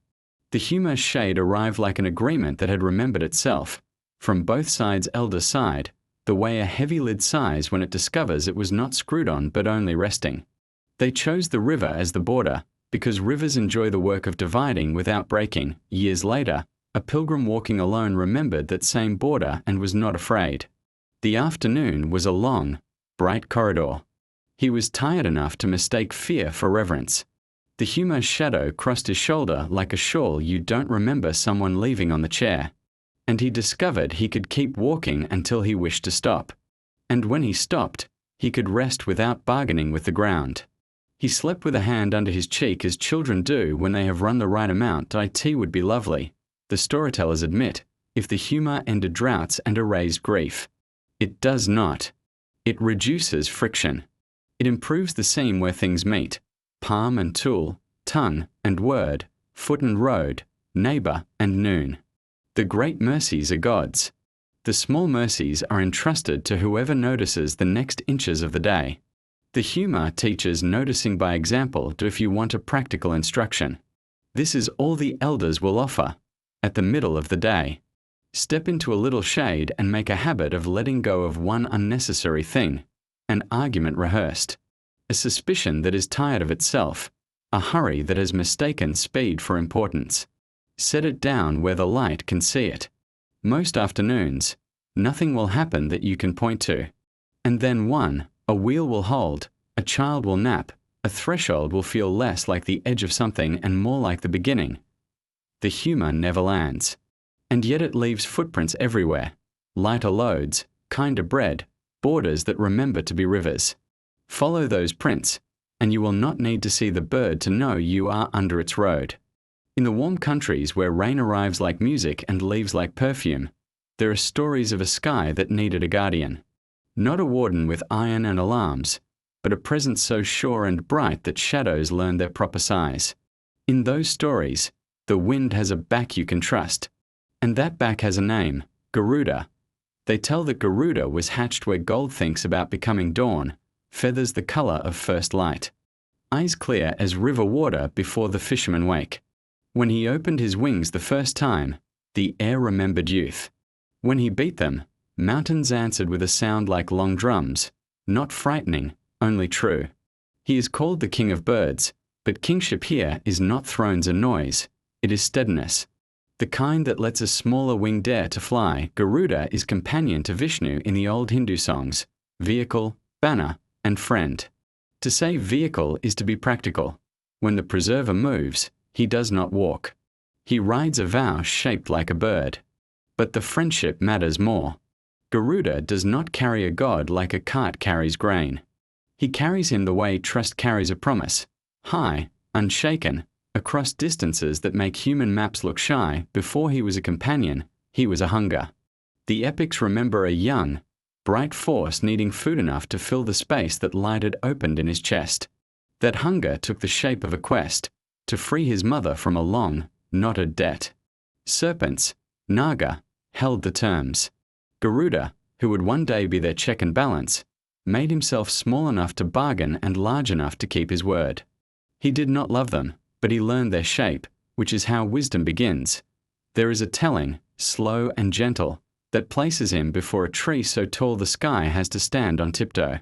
[SPEAKER 1] The Huma shade arrived like an agreement that had remembered itself. From both sides' elder side, the way a heavy lid sighs when it discovers it was not screwed on but only resting. They chose the river as the border, because rivers enjoy the work of dividing without breaking. Years later, a pilgrim walking alone remembered that same border and was not afraid. The afternoon was a long, bright corridor. He was tired enough to mistake fear for reverence. The Huma's shadow crossed his shoulder like a shawl you don't remember someone leaving on the chair. And he discovered he could keep walking until he wished to stop. And when he stopped, he could rest without bargaining with the ground. He slept with a hand under his cheek as children do when they have run the right amount. Tea would be lovely, the storytellers admit, if the Huma ended droughts and erased grief. It does not. It reduces friction. It improves the seam where things meet. Palm and tool, tongue and word, foot and road, neighbour and noon. The great mercies are God's. The small mercies are entrusted to whoever notices the next inches of the day. The Huma teaches noticing by example if you want a practical instruction. This is all the elders will offer. At the middle of the day, step into a little shade and make a habit of letting go of one unnecessary thing, an argument rehearsed, a suspicion that is tired of itself, a hurry that has mistaken speed for importance. Set it down where the light can see it. Most afternoons, nothing will happen that you can point to. And then a wheel will hold, a child will nap, a threshold will feel less like the edge of something and more like the beginning. The Huma never lands. And yet it leaves footprints everywhere. Lighter loads, kinder bread, borders that remember to be rivers. Follow those prints, and you will not need to see the bird to know you are under its road. In the warm countries where rain arrives like music and leaves like perfume, there are stories of a sky that needed a guardian. Not a warden with iron and alarms, but a presence so sure and bright that shadows learn their proper size. In those stories, the wind has a back you can trust, and that back has a name, Garuda. They tell that Garuda was hatched where gold thinks about becoming dawn, feathers the colour of first light. Eyes clear as river water before the fisherman wake. When he opened his wings the first time, the air remembered youth. When he beat them, mountains answered with a sound like long drums, not frightening, only true. He is called the king of birds, but kingship here is not thrones and noise, it is steadiness. The kind that lets a smaller wing dare to fly. Garuda is companion to Vishnu in the old Hindu songs, vehicle, banner, and friend. To say vehicle is to be practical. When the preserver moves, he does not walk. He rides a vow shaped like a bird. But the friendship matters more. Garuda does not carry a god like a cart carries grain. He carries him the way trust carries a promise, high, unshaken, across distances that make human maps look shy. Before he was a companion, he was a hunger. The epics remember a young, bright force needing food enough to fill the space that light had opened in his chest. That hunger took the shape of a quest, to free his mother from a long, knotted debt. Serpents, Naga, held the terms. Garuda, who would one day be their check and balance, made himself small enough to bargain and large enough to keep his word. He did not love them, but he learned their shape, which is how wisdom begins. There is a telling, slow and gentle, that places him before a tree so tall the sky has to stand on tiptoe.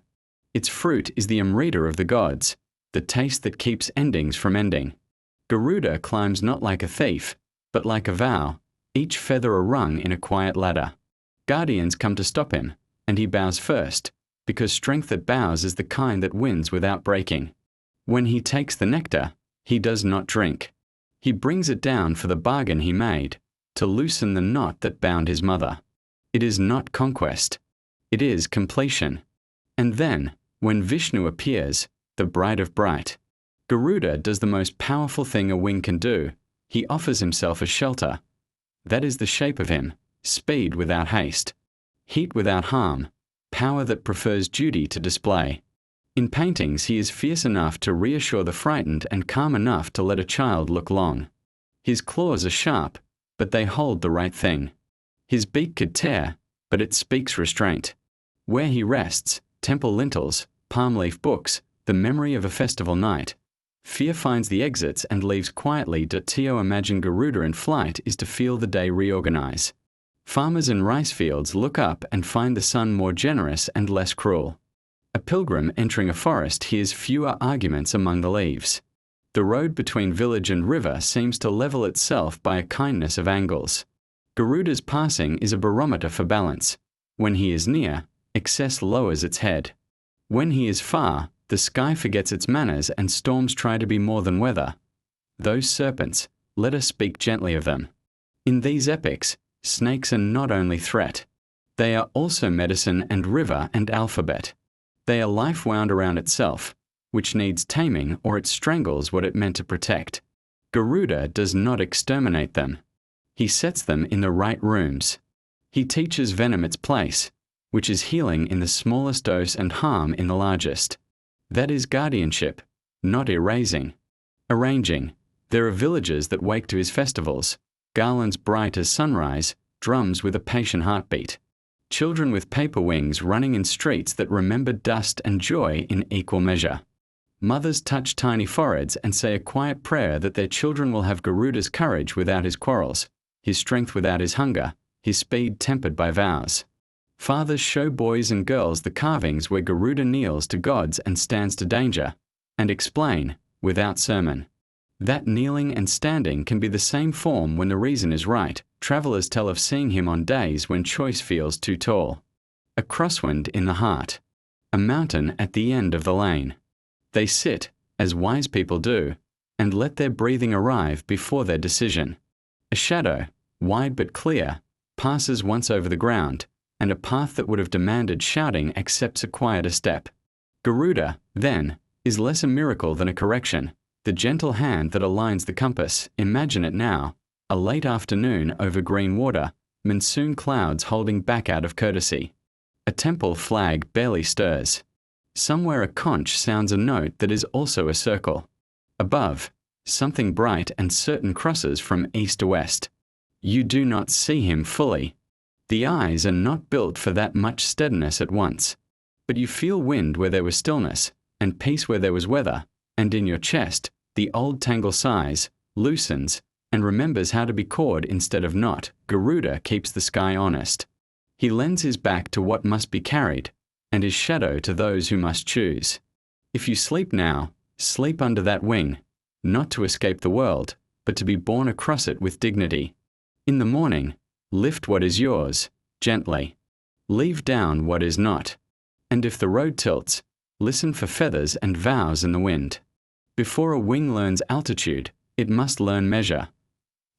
[SPEAKER 1] Its fruit is the amrita of the gods, the taste that keeps endings from ending. Garuda climbs not like a thief, but like a vow, each feather a rung in a quiet ladder. Guardians come to stop him, and he bows first, because strength that bows is the kind that wins without breaking. When he takes the nectar, he does not drink. He brings it down for the bargain he made, to loosen the knot that bound his mother. It is not conquest. It is completion. And then, when Vishnu appears, the bright of bright, Garuda does the most powerful thing a wing can do. He offers himself as shelter. That is the shape of him, speed without haste, heat without harm, power that prefers duty to display. In paintings he is fierce enough to reassure the frightened and calm enough to let a child look long. His claws are sharp, but they hold the right thing. His beak could tear, but it speaks restraint. Where he rests, temple lintels, palm leaf books, the memory of a festival night. Fear finds the exits and leaves quietly. To imagine Garuda in flight is to feel the day reorganize. Farmers in rice fields look up and find the sun more generous and less cruel. A pilgrim entering a forest hears fewer arguments among the leaves. The road between village and river seems to level itself by a kindness of angles. Garuda's passing is a barometer for balance. When he is near, excess lowers its head. When he is far, the sky forgets its manners and storms try to be more than weather. Those serpents, let us speak gently of them. In these epics, snakes are not only threat. They are also medicine and river and alphabet. They are life wound around itself, which needs taming or it strangles what it meant to protect. Garuda does not exterminate them. He sets them in the right rooms. He teaches venom its place, which is healing in the smallest dose and harm in the largest. That is guardianship, not erasing. Arranging. There are villages that wake to his festivals, garlands bright as sunrise, drums with a patient heartbeat. Children with paper wings running in streets that remember dust and joy in equal measure. Mothers touch tiny foreheads and say a quiet prayer that their children will have Garuda's courage without his quarrels, his strength without his hunger, his speed tempered by vows. Fathers show boys and girls the carvings where Garuda kneels to gods and stands to danger, and explain, without sermon. That kneeling and standing can be the same form when the reason is right. Travelers tell of seeing him on days when choice feels too tall. A crosswind in the heart. A mountain at the end of the lane. They sit, as wise people do, and let their breathing arrive before their decision. A shadow, wide but clear, passes once over the ground, and a path that would have demanded shouting accepts a quieter step. Garuda, then, is less a miracle than a correction. The gentle hand that aligns the compass, imagine it now, a late afternoon over green water, monsoon clouds holding back out of courtesy. A temple flag barely stirs. Somewhere a conch sounds a note that is also a circle. Above, something bright and certain crosses from east to west. You do not see him fully. The eyes are not built for that much steadiness at once. But you feel wind where there was stillness, and peace where there was weather, and in your chest, the old tangle sighs, loosens, and remembers how to be cord instead of not. Garuda keeps the sky honest. He lends his back to what must be carried, and his shadow to those who must choose. If you sleep now, sleep under that wing, not to escape the world, but to be borne across it with dignity. In the morning, lift what is yours, gently. Leave down what is not. And if the road tilts, listen for feathers and vows in the wind. Before a wing learns altitude, it must learn measure.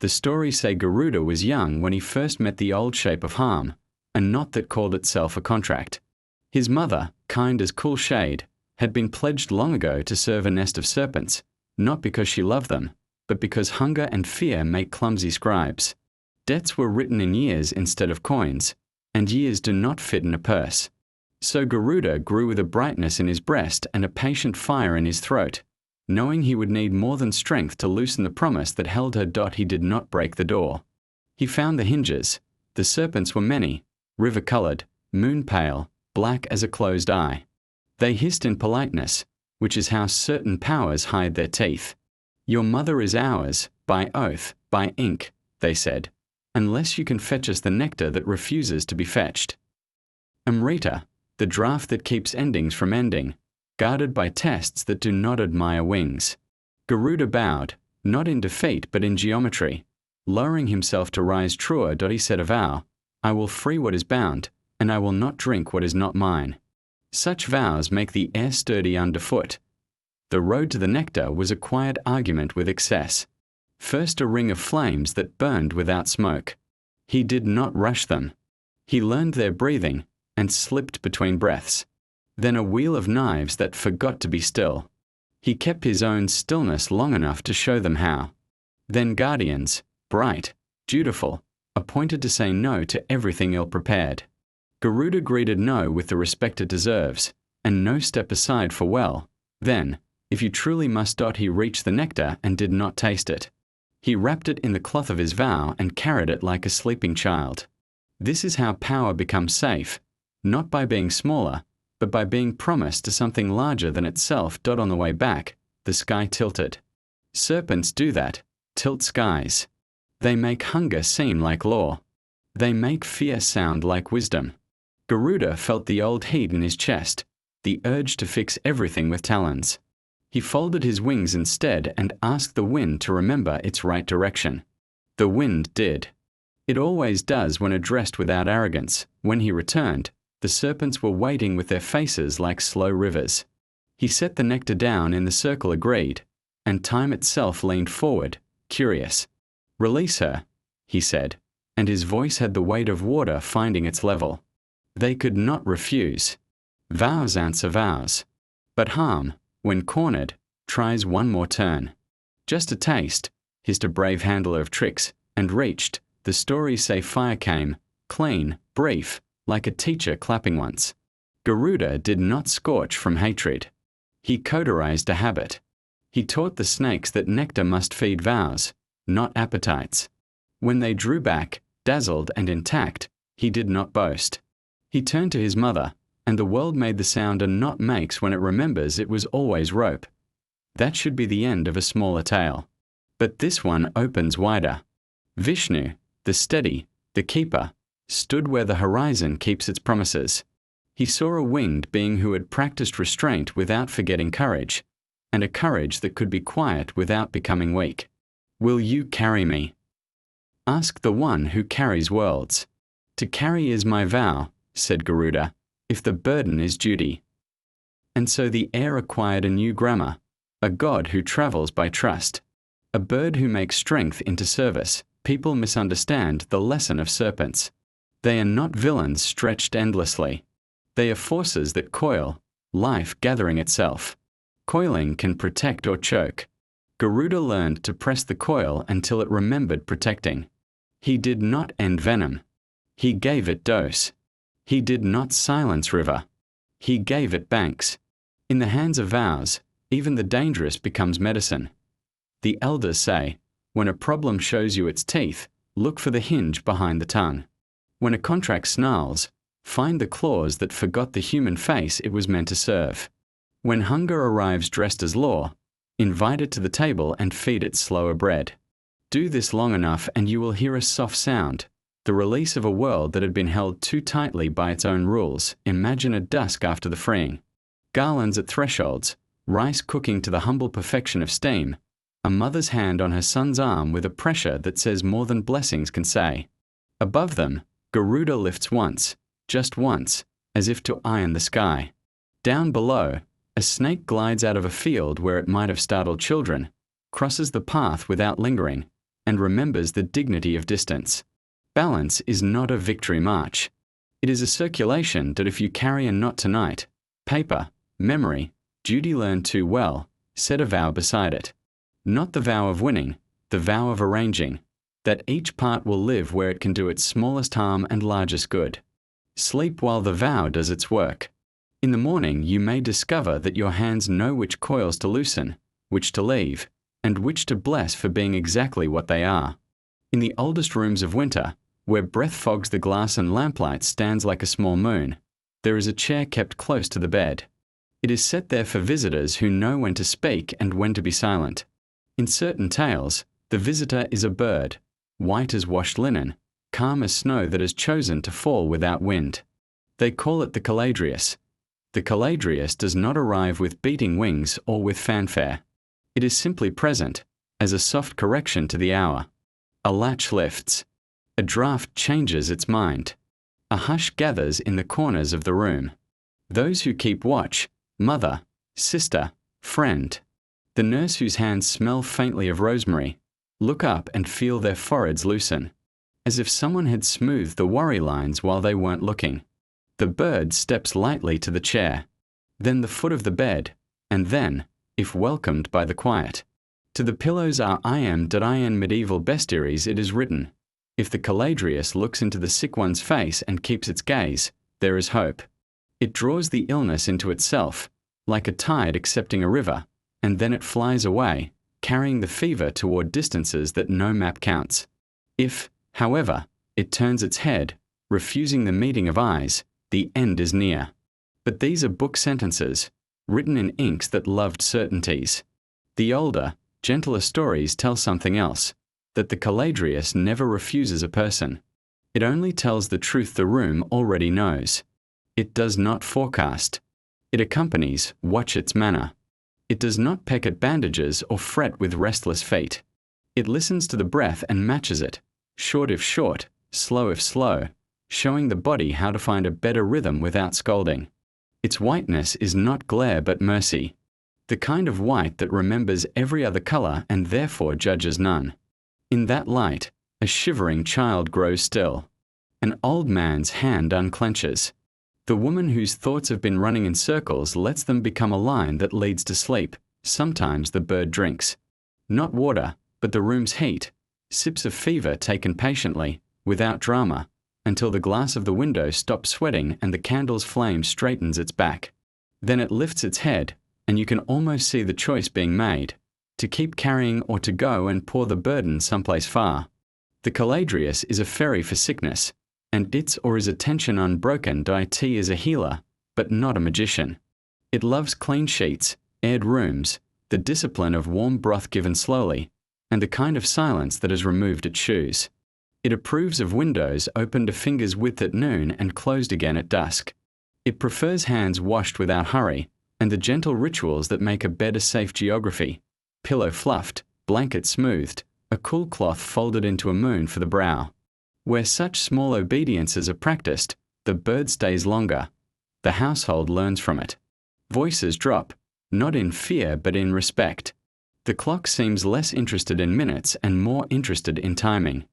[SPEAKER 1] The stories say Garuda was young when he first met the old shape of harm, a knot that called itself a contract. His mother, kind as cool shade, had been pledged long ago to serve a nest of serpents, not because she loved them, but because hunger and fear make clumsy scribes. Debts were written in years instead of coins, and years do not fit in a purse. So Garuda grew with a brightness in his breast and a patient fire in his throat, knowing he would need more than strength to loosen the promise that held her. He did not break the door. He found the hinges. The serpents were many, river-coloured, moon-pale, black as a closed eye. They hissed in politeness, which is how certain powers hide their teeth. Your mother is ours, by oath, by ink, they said, unless you can fetch us the nectar that refuses to be fetched. Amrita, the draught that keeps endings from ending, guarded by tests that do not admire wings. Garuda bowed, not in defeat but in geometry. Lowering himself to rise truer, he said a vow, I will free what is bound, and I will not drink what is not mine. Such vows make the air sturdy underfoot. The road to the nectar was a quiet argument with excess. First a ring of flames that burned without smoke. He did not rush them. He learned their breathing and slipped between breaths. Then a wheel of knives that forgot to be still. He kept his own stillness long enough to show them how. Then guardians, bright, dutiful, appointed to say no to everything ill-prepared. Garuda greeted no with the respect it deserves, and no step aside for well. Then, if you truly must, he reached the nectar and did not taste it. He wrapped it in the cloth of his vow and carried it like a sleeping child. This is how power becomes safe, not by being smaller, but by being promised to something larger than itself. On the way back, the sky tilted. Serpents do that, tilt skies. They make hunger seem like law. They make fear sound like wisdom. Garuda felt the old heat in his chest, the urge to fix everything with talons. He folded his wings instead and asked the wind to remember its right direction. The wind did. It always does when addressed without arrogance. When he returned, the serpents were waiting with their faces like slow rivers. He set the nectar down in the circle agreed, and time itself leaned forward, curious. Release her, he said, and his voice had the weight of water finding its level. They could not refuse. Vows answer vows. But harm, when cornered, tries one more turn. Just a taste, hissed a brave handler of tricks, and reached. The stories say fire came, clean, brief, like a teacher clapping once. Garuda did not scorch from hatred. He cauterized a habit. He taught the snakes that nectar must feed vows, not appetites. When they drew back, dazzled and intact, he did not boast. He turned to his mother, and the world made the sound a knot makes when it remembers it was always rope. That should be the end of a smaller tale. But this one opens wider. Vishnu, the steady, the keeper, stood where the horizon keeps its promises. He saw a winged being who had practiced restraint without forgetting courage, and a courage that could be quiet without becoming weak. Will you carry me? Ask the one who carries worlds. To carry is my vow, said Garuda, if the burden is duty. And so the air acquired a new grammar, a god who travels by trust, a bird who makes strength into service. People misunderstand the lesson of serpents. They are not villains stretched endlessly. They are forces that coil, life gathering itself. Coiling can protect or choke. Garuda learned to press the coil until it remembered protecting. He did not end venom. He gave it dose. He did not silence river. He gave it banks. In the hands of vows, even the dangerous becomes medicine. The elders say, when a problem shows you its teeth, look for the hinge behind the tongue. When a contract snarls, find the clause that forgot the human face it was meant to serve. When hunger arrives dressed as law, invite it to the table and feed it slower bread. Do this long enough and you will hear a soft sound, the release of a world that had been held too tightly by its own rules. Imagine a dusk after the freeing. Garlands at thresholds, rice cooking to the humble perfection of steam, a mother's hand on her son's arm with a pressure that says more than blessings can say. Above them, Garuda lifts once, just once, as if to iron the sky. Down below, a snake glides out of a field where it might have startled children, crosses the path without lingering, and remembers the dignity of distance. Balance is not a victory march. It is a circulation that if you carry a knot tonight, paper, memory, duty learned too well, set a vow beside it. Not the vow of winning, the vow of arranging, that each part will live where it can do its smallest harm and largest good. Sleep while the vow does its work. In the morning you may discover that your hands know which coils to loosen, which to leave, and which to bless for being exactly what they are. In the oldest rooms of winter, where breath fogs the glass and lamplight stands like a small moon, there is a chair kept close to the bed. It is set there for visitors who know when to speak and when to be silent. In certain tales, the visitor is a bird, white as washed linen, calm as snow that has chosen to fall without wind. They call it the Caladrius. The Caladrius does not arrive with beating wings or with fanfare. It is simply present, as a soft correction to the hour. A latch lifts. A draught changes its mind. A hush gathers in the corners of the room. Those who keep watch, mother, sister, friend, the nurse whose hands smell faintly of rosemary, look up and feel their foreheads loosen, as if someone had smoothed the worry lines while they weren't looking. The bird steps lightly to the chair, then the foot of the bed, and then, if welcomed by the quiet. To the pillows are iam medieval bestiaries it is written. If the Caladrius looks into the sick one's face and keeps its gaze, there is hope. It draws the illness into itself, like a tide accepting a river, and then it flies away, carrying the fever toward distances that no map counts. If, however, it turns its head, refusing the meeting of eyes, the end is near. But these are book sentences, written in inks that loved certainties. The older, gentler stories tell something else, that the Caladrius never refuses a person. It only tells the truth the room already knows. It does not forecast. It accompanies, watch its manner. It does not peck at bandages or fret with restless feet. It listens to the breath and matches it, short if short, slow if slow, showing the body how to find a better rhythm without scolding. Its whiteness is not glare but mercy, the kind of white that remembers every other color and therefore judges none. In that light, a shivering child grows still. An old man's hand unclenches. The woman whose thoughts have been running in circles lets them become a line that leads to sleep. Sometimes the bird drinks. Not water, but the room's heat, sips of fever taken patiently, without drama, until the glass of the window stops sweating and the candle's flame straightens its back. Then it lifts its head, and you can almost see the choice being made, to keep carrying or to go and pour the burden someplace far. The Caladrius is a ferry for sickness, and its or his attention unbroken tea is a healer, but not a magician. It loves clean sheets, aired rooms, the discipline of warm broth given slowly, and the kind of silence that has removed its shoes. It approves of windows opened a finger's width at noon and closed again at dusk. It prefers hands washed without hurry, and the gentle rituals that make a bed a safe geography. Pillow fluffed, blanket smoothed, a cool cloth folded into a moon for the brow. Where such small obediences are practiced, the bird stays longer. The household learns from it. Voices drop, not in fear but in respect. The clock seems less interested in minutes and more interested in timing.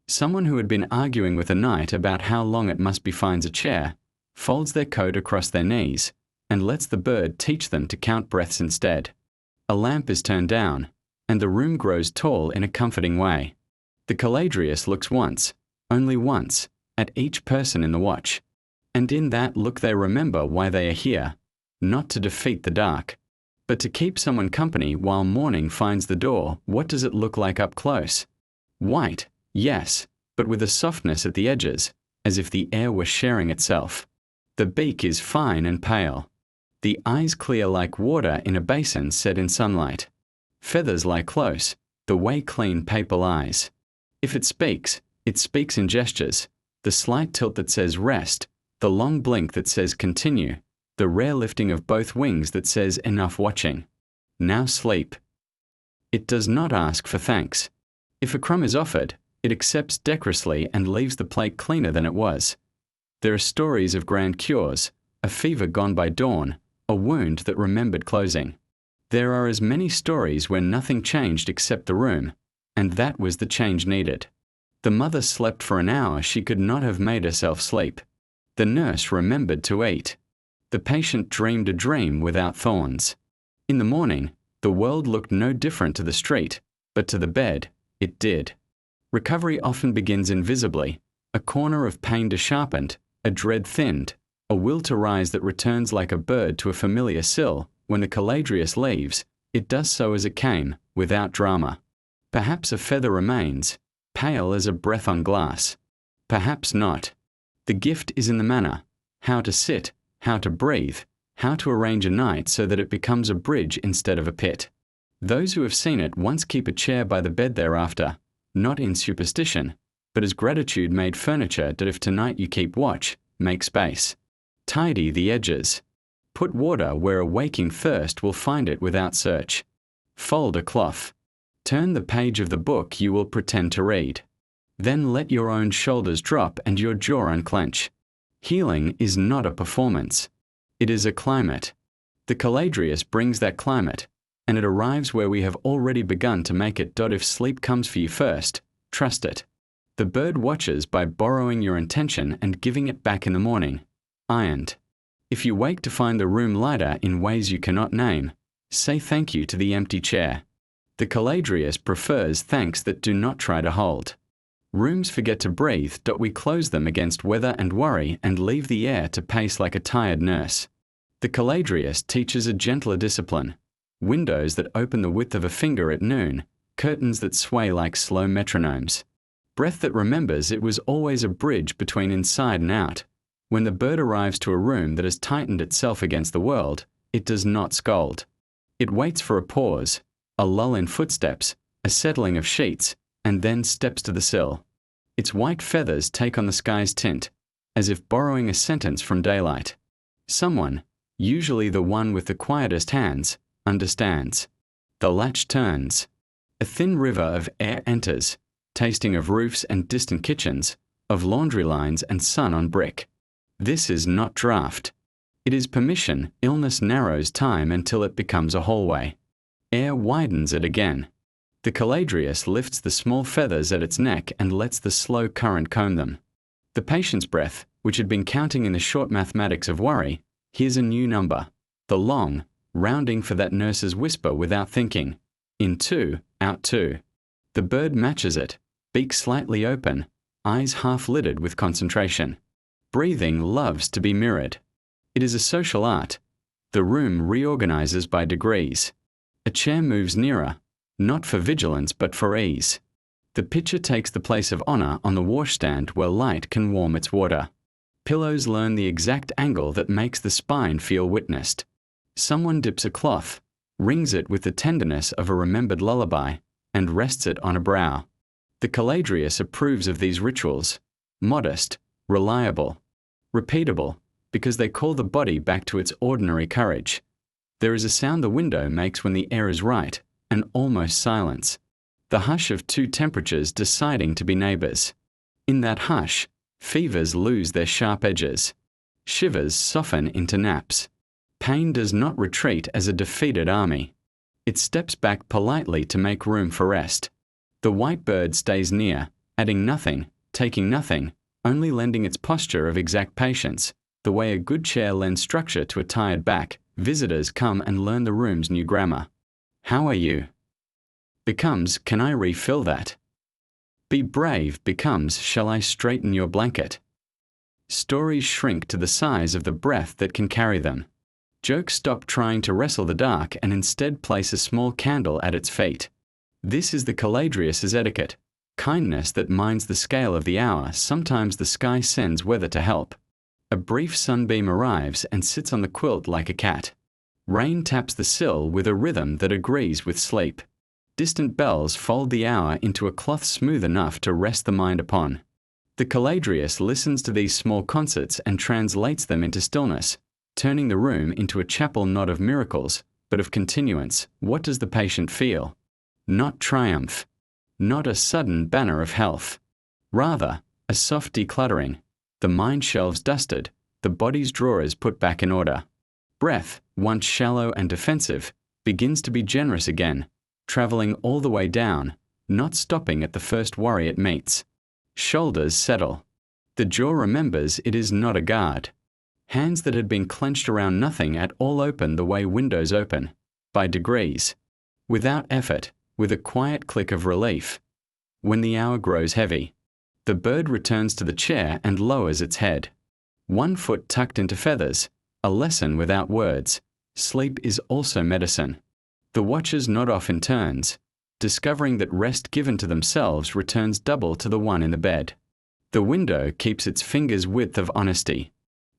[SPEAKER 1] Someone who had been arguing with a knight about how long it must be finds a chair, folds their coat across their knees, and lets the bird teach them to count breaths instead. A lamp is turned down, and the room grows tall in a comforting way. The Caladrius looks once, only once, at each person in the watch, and in that look they remember why they are here, not to defeat the dark, but to keep someone company while morning finds the door. What does it look like up close? White, yes, but with a softness at the edges, as if the air were sharing itself. The beak is fine and pale. The eyes clear like water in a basin set in sunlight. Feathers lie close, the way clean paper lies. If it speaks in gestures, the slight tilt that says rest, the long blink that says continue, the rare lifting of both wings that says enough watching. Now sleep. It does not ask for thanks. If a crumb is offered, it accepts decorously and leaves the plate cleaner than it was. There are stories of grand cures, a fever gone by dawn, a wound that remembered closing. There are as many stories where nothing changed except the room, and that was the change needed. The mother slept for an hour she could not have made herself sleep. The nurse remembered to eat. The patient dreamed a dream without thorns. In the morning, the world looked no different to the street, but to the bed, it did. Recovery often begins invisibly, a corner of pain sharpened, a dread thinned, a will to rise that returns like a bird to a familiar sill. When the Caladrius leaves, it does so as it came, without drama. Perhaps a feather remains, pale as a breath on glass. Perhaps not. The gift is in the manner, how to sit, how to breathe, how to arrange a night so that it becomes a bridge instead of a pit. Those who have seen it once keep a chair by the bed thereafter, not in superstition, but as gratitude made furniture that if tonight you keep watch, make space. Tidy the edges. Put water where a waking thirst will find it without search. Fold a cloth. Turn the page of the book you will pretend to read. Then let your own shoulders drop and your jaw unclench. Healing is not a performance. It is a climate. The Caladrius brings that climate, and it arrives where we have already begun to make it. If sleep comes for you first, trust it. The bird watches by borrowing your intention and giving it back in the morning. Ironed. If you wake to find the room lighter in ways you cannot name, say thank you to the empty chair. The Caladrius prefers thanks that do not try to hold. Rooms forget to breathe. We close them against weather and worry and leave the air to pace like a tired nurse. The Caladrius teaches a gentler discipline. Windows that open the width of a finger at noon, curtains that sway like slow metronomes. Breath that remembers it was always a bridge between inside and out. When the bird arrives to a room that has tightened itself against the world, it does not scold. It waits for a pause, a lull in footsteps, a settling of sheets, and then steps to the sill. Its white feathers take on the sky's tint, as if borrowing a sentence from daylight. Someone, usually the one with the quietest hands, understands. The latch turns. A thin river of air enters, tasting of roofs and distant kitchens, of laundry lines and sun on brick. This is not draft. It is permission. Illness narrows time until it becomes a hallway. Air widens it again. The Caladrius lifts the small feathers at its neck and lets the slow current comb them. The patient's breath, which had been counting in the short mathematics of worry, hears a new number. The long, rounding for that nurse's whisper without thinking. In 2, out 2. The bird matches it, beak slightly open, eyes half-lidded with concentration. Breathing loves to be mirrored. It is a social art. The room reorganizes by degrees. A chair moves nearer, not for vigilance but for ease. The pitcher takes the place of honor on the washstand where light can warm its water. Pillows learn the exact angle that makes the spine feel witnessed. Someone dips a cloth, wrings it with the tenderness of a remembered lullaby, and rests it on a brow. The Caladrius approves of these rituals. Modest, reliable, repeatable, because they call the body back to its ordinary courage. There is a sound the window makes when the air is right, and almost silence. The hush of two temperatures deciding to be neighbors. In that hush, fevers lose their sharp edges. Shivers soften into naps. Pain does not retreat as a defeated army. It steps back politely to make room for rest. The white bird stays near, adding nothing, taking nothing, only lending its posture of exact patience. The way a good chair lends structure to a tired back, visitors come and learn the room's new grammar. How are you? Becomes, can I refill that? Be brave becomes, shall I straighten your blanket? Stories shrink to the size of the breath that can carry them. Jokes stop trying to wrestle the dark and instead place a small candle at its feet. This is the Caladrius's etiquette. Kindness that minds the scale of the hour. Sometimes the sky sends weather to help. A brief sunbeam arrives and sits on the quilt like a cat. Rain taps the sill with a rhythm that agrees with sleep. Distant bells fold the hour into a cloth smooth enough to rest the mind upon. The Caladrius listens to these small concerts and translates them into stillness, turning the room into a chapel not of miracles, but of continuance. What does the patient feel? Not triumph. Not a sudden banner of health. Rather, a soft decluttering. The mind shelves dusted, the body's drawers put back in order. Breath, once shallow and defensive, begins to be generous again, traveling all the way down, not stopping at the first worry it meets. Shoulders settle. The jaw remembers it is not a guard. Hands that had been clenched around nothing at all open the way windows open, by degrees, without effort, with a quiet click of relief. When the hour grows heavy, the bird returns to the chair and lowers its head. One foot tucked into feathers, a lesson without words. Sleep is also medicine. The watchers nod off in turns, discovering that rest given to themselves returns double to the one in the bed. The window keeps its finger's width of honesty.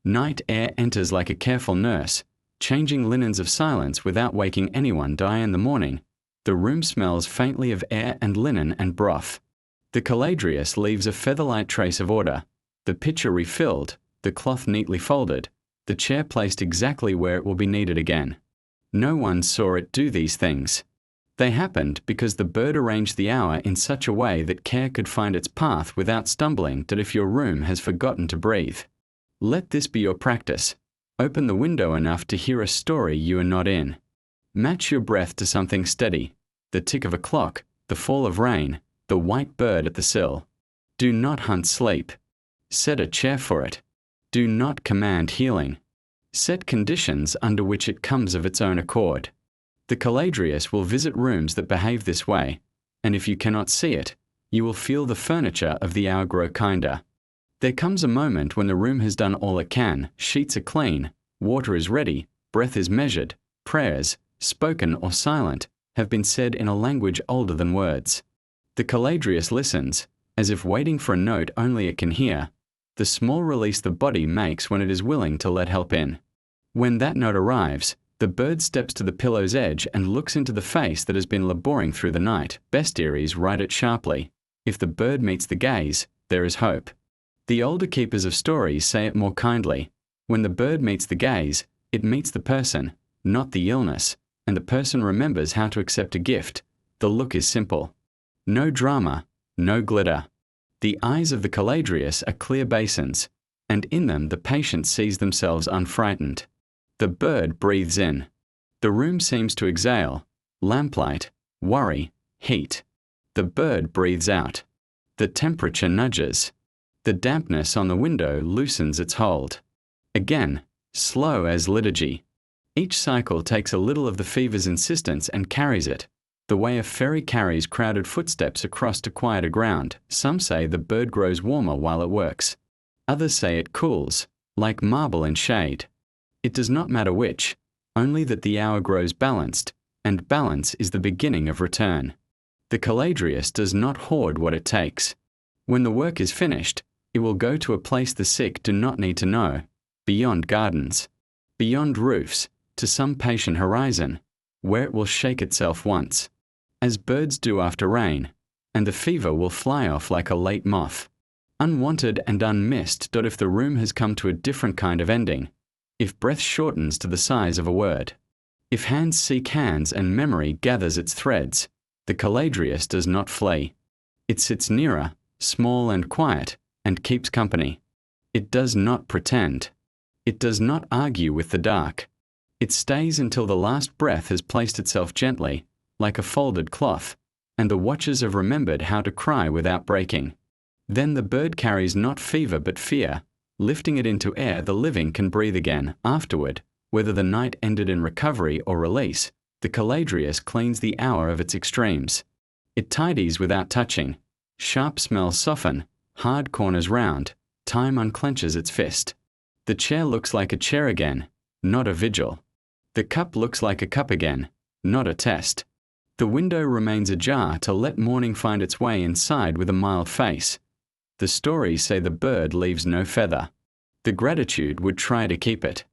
[SPEAKER 1] Night air enters like a careful nurse, Changing linens of silence without waking anyone die in the morning. The room smells faintly of air and linen and broth. The Caladrius leaves a featherlight trace of order, the pitcher refilled, the cloth neatly folded, the chair placed exactly where it will be needed again. No one saw it do these things. They happened because the bird arranged the hour in such a way that care could find its path without stumbling that if your room has forgotten to breathe. Let this be your practice. Open the window enough to hear a story you are not in. Match your breath to something steady, the tick of a clock, the fall of rain, the white bird at the sill. Do not hunt sleep. Set a chair for it. Do not command healing. Set conditions under which it comes of its own accord. The Caladrius will visit rooms that behave this way, and if you cannot see it, you will feel the furniture of the hour grow kinder. There comes a moment when the room has done all it can, sheets are clean, water is ready, breath is measured, prayers, spoken or silent, have been said in a language older than words. The Caladrius listens, as if waiting for a note only it can hear, the small release the body makes when it is willing to let help in. When that note arrives, the bird steps to the pillow's edge and looks into the face that has been laboring through the night. Bestiaries write it sharply. If the bird meets the gaze, there is hope. The older keepers of stories say it more kindly. When the bird meets the gaze, it meets the person, not the illness, and the person remembers how to accept a gift. The look is simple. No drama, no glitter. The eyes of the Caladrius are clear basins, and in them the patient sees themselves unfrightened. The bird breathes in. The room seems to exhale. Lamplight, worry, heat. The bird breathes out. The temperature nudges. The dampness on the window loosens its hold. Again, slow as liturgy. Each cycle takes a little of the fever's insistence and carries it, the way a ferry carries crowded footsteps across to quieter ground. Some say the bird grows warmer while it works. Others say it cools, like marble in shade. It does not matter which, only that the hour grows balanced, and balance is the beginning of return. The Caladrius does not hoard what it takes. When the work is finished, it will go to a place the sick do not need to know, beyond gardens, beyond roofs, to some patient horizon, where it will shake itself once, as birds do after rain, and the fever will fly off like a late moth. Unwanted and unmissed. If the room has come to a different kind of ending, if breath shortens to the size of a word, if hands seek hands and memory gathers its threads, the Caladrius does not flee. It sits nearer, small and quiet, and keeps company. It does not pretend. It does not argue with the dark. It stays until the last breath has placed itself gently, like a folded cloth, and the watchers have remembered how to cry without breaking. Then the bird carries not fever but fear, lifting it into air the living can breathe again. Afterward, whether the night ended in recovery or release, the Caladrius cleans the hour of its extremes. It tidies without touching. Sharp smells soften, hard corners round, time unclenches its fist. The chair looks like a chair again, not a vigil. The cup looks like a cup again, not a test. The window remains ajar to let morning find its way inside with a mild face. The stories say the bird leaves no feather. The gratitude would try to keep it.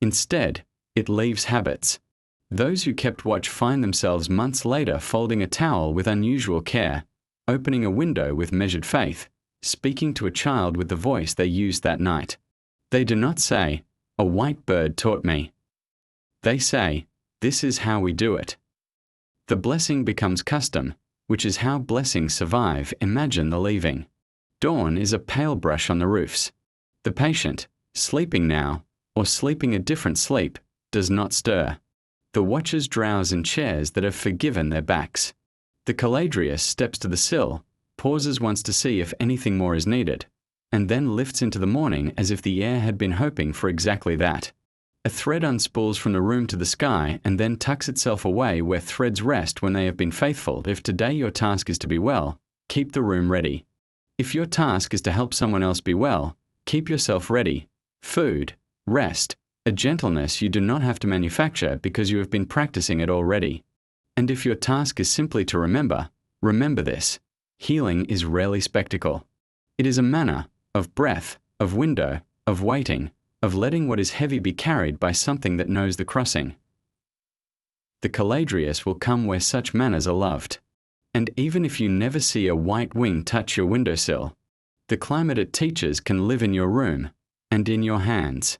[SPEAKER 1] Instead, it leaves habits. Those who kept watch find themselves months later folding a towel with unusual care, opening a window with measured faith, speaking to a child with the voice they used that night. They do not say, "A white bird taught me." They say, "This is how we do it." The blessing becomes custom, which is how blessings survive. Imagine the leaving. Dawn is a pale brush on the roofs. The patient, sleeping now, or sleeping a different sleep, does not stir. The watchers drowse in chairs that have forgiven their backs. The Caladrius steps to the sill, pauses once to see if anything more is needed, and then lifts into the morning as if the air had been hoping for exactly that. A thread unspools from the room to the sky and then tucks itself away where threads rest when they have been faithful. If today your task is to be well, keep the room ready. If your task is to help someone else be well, keep yourself ready. Food, rest, a gentleness you do not have to manufacture because you have been practicing it already. And if your task is simply to remember, remember this: healing is rarely spectacle. It is a manner, of breath, of window, of waiting, of letting what is heavy be carried by something that knows the crossing. The Caladrius will come where such manners are loved. And even if you never see a white wing touch your windowsill, the climate it teaches can live in your room, and in your hands,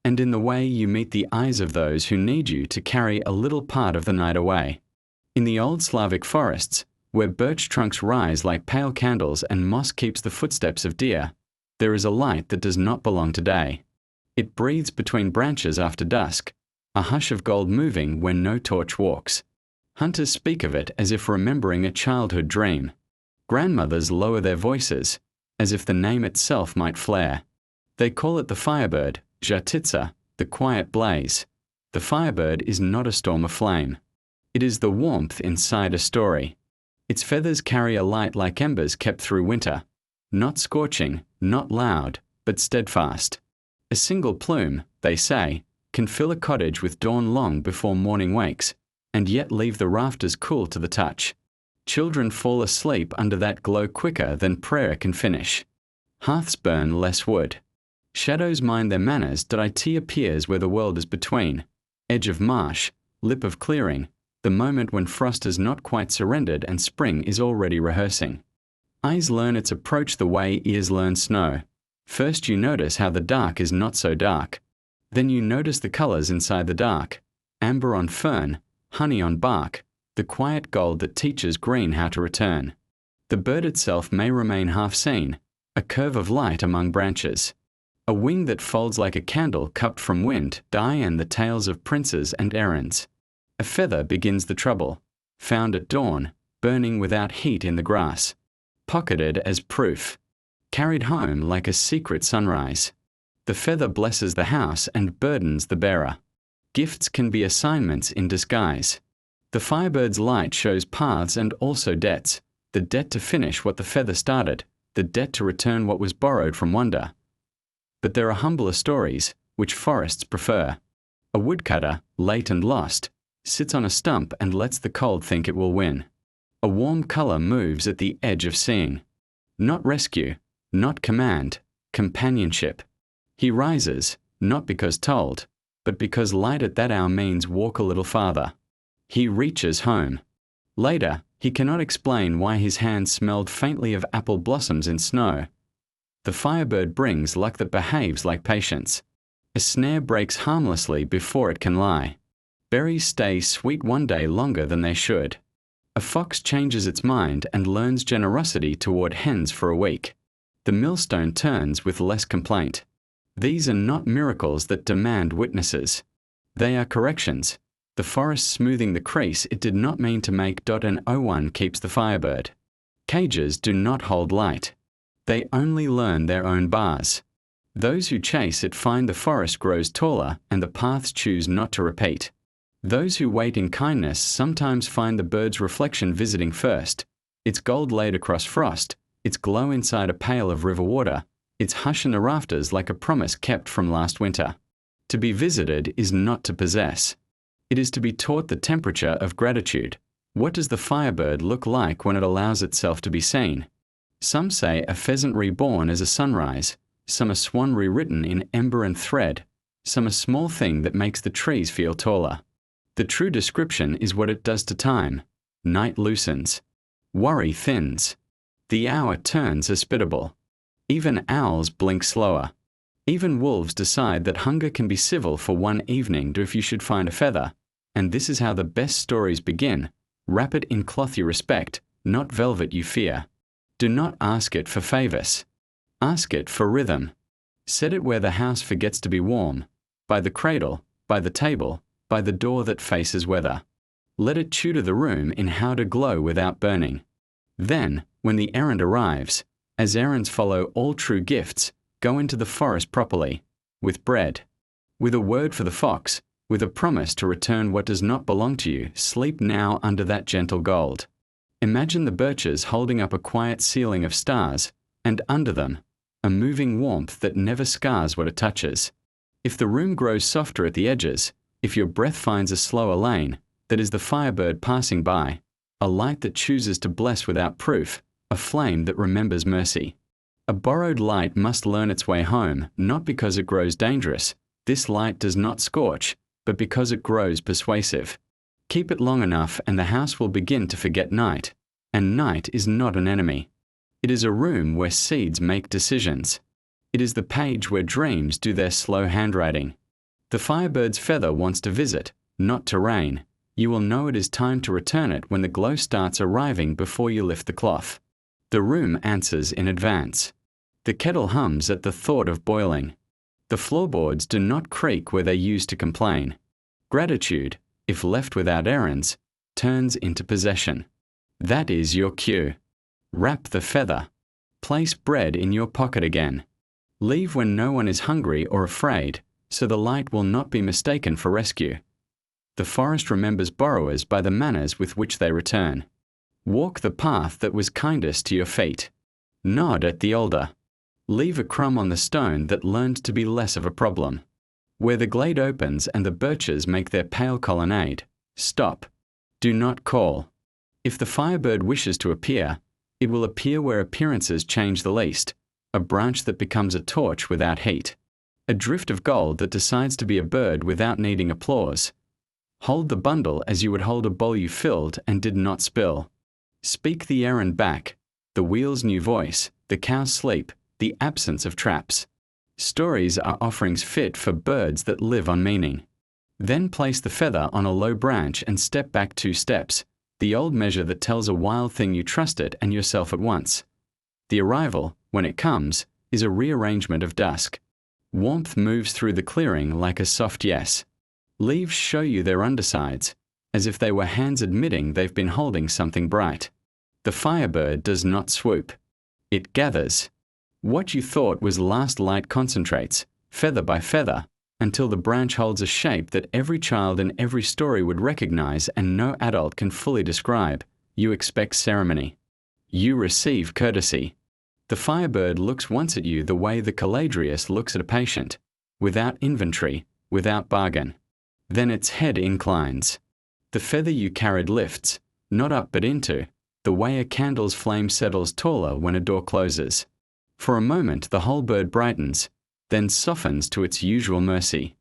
[SPEAKER 1] and in the way you meet the eyes of those who need you to carry a little part of the night away. In the old Slavic forests, where birch trunks rise like pale candles and moss keeps the footsteps of deer, there is a light that does not belong to day. It breathes between branches after dusk, a hush of gold moving where no torch walks. Hunters speak of it as if remembering a childhood dream. Grandmothers lower their voices, as if the name itself might flare. They call it the Firebird, zhar-ptitsa, the quiet blaze. The Firebird is not a storm of flame. It is the warmth inside a story. Its feathers carry a light like embers kept through winter. Not scorching, not loud, but steadfast. A single plume, they say, can fill a cottage with dawn long before morning wakes, and yet leave the rafters cool to the touch. Children fall asleep under that glow quicker than prayer can finish. Hearths burn less wood. Shadows mind their manners. Tea appears where the world is between. Edge of marsh, lip of clearing, the moment when frost has not quite surrendered and spring is already rehearsing. Eyes learn its approach the way ears learn snow. First you notice how the dark is not so dark. Then you notice the colors inside the dark. Amber on fern, honey on bark, the quiet gold that teaches green how to return. The bird itself may remain half seen, a curve of light among branches. A wing that folds like a candle cupped from wind, dye and the tales of princes and errands. A feather begins the trouble, found at dawn, burning without heat in the grass. Pocketed as proof. Carried home like a secret sunrise. The feather blesses the house and burdens the bearer. Gifts can be assignments in disguise. The Firebird's light shows paths and also debts. The debt to finish what the feather started, the debt to return what was borrowed from wonder. But there are humbler stories, which forests prefer. A woodcutter, late and lost, sits on a stump and lets the cold think it will win. A warm color moves at the edge of seeing. Not rescue, not command, companionship. He rises, not because told, but because light at that hour means walk a little farther. He reaches home. Later, he cannot explain why his hands smelled faintly of apple blossoms in snow. The Firebird brings luck that behaves like patience. A snare breaks harmlessly before it can lie. Berries stay sweet one day longer than they should. A fox changes its mind and learns generosity toward hens for a week. The millstone turns with less complaint. These are not miracles that demand witnesses. They are corrections. The forest smoothing the crease it did not mean to make. And one keeps the Firebird. Cages do not hold light. They only learn their own bars. Those who chase it find the forest grows taller and the paths choose not to repeat. Those who wait in kindness sometimes find the bird's reflection visiting first, its gold laid across frost, its glow inside a pail of river water, its hush in the rafters like a promise kept from last winter. To be visited is not to possess. It is to be taught the temperature of gratitude. What does the Firebird look like when it allows itself to be seen? Some say a pheasant reborn as a sunrise, some a swan rewritten in ember and thread, some a small thing that makes the trees feel taller. The true description is what it does to time. Night loosens. Worry thins. The hour turns hospitable. Even owls blink slower. Even wolves decide that hunger can be civil for one evening if you should find a feather. And this is how the best stories begin. Wrap it in cloth you respect, not velvet you fear. Do not ask it for favors. Ask it for rhythm. Set it where the house forgets to be warm. By the cradle, by the table, by the door that faces weather. Let it tutor the room in how to glow without burning. Then, when the errand arrives, as errands follow all true gifts, go into the forest properly, with bread, with a word for the fox, with a promise to return what does not belong to you. Sleep now under that gentle gold. Imagine the birches holding up a quiet ceiling of stars, and under them, a moving warmth that never scars what it touches. If the room grows softer at the edges, if your breath finds a slower lane, that is the Firebird passing by, a light that chooses to bless without proof, a flame that remembers mercy. A borrowed light must learn its way home, not because it grows dangerous. This light does not scorch, but because it grows persuasive. Keep it long enough and the house will begin to forget night. And night is not an enemy. It is a room where seeds make decisions. It is the page where dreams do their slow handwriting. The firebird's feather wants to visit, not to reign. You will know it is time to return it when the glow starts arriving before you lift the cloth. The room answers in advance. The kettle hums at the thought of boiling. The floorboards do not creak where they used to complain. Gratitude, if left without errands, turns into possession. That is your cue. Wrap the feather. Place bread in your pocket again. Leave when no one is hungry or afraid, so the light will not be mistaken for rescue. The forest remembers borrowers by the manners with which they return. Walk the path that was kindest to your feet. Nod at the older. Leave a crumb on the stone that learned to be less of a problem. Where the glade opens and the birches make their pale colonnade, stop. Do not call. If the firebird wishes to appear, it will appear where appearances change the least, a branch that becomes a torch without heat, a drift of gold that decides to be a bird without needing applause. Hold the bundle as you would hold a bowl you filled and did not spill. Speak the errand back, the wheel's new voice, the cow's sleep, the absence of traps. Stories are offerings fit for birds that live on meaning. Then place the feather on a low branch and step back 2 steps, the old measure that tells a wild thing you trust it and yourself at once. The arrival, when it comes, is a rearrangement of dusk. Warmth moves through the clearing like a soft yes. Leaves show you their undersides, as if they were hands admitting they've been holding something bright. The firebird does not swoop. It gathers. What you thought was last light concentrates, feather by feather, until the branch holds a shape that every child in every story would recognize and no adult can fully describe. You expect ceremony. You receive courtesy. The firebird looks once at you the way the Caladrius looks at a patient, without inventory, without bargain. Then its head inclines. The feather you carried lifts, not up but into, the way a candle's flame settles taller when a door closes. For a moment the whole bird brightens, then softens to its usual mercy.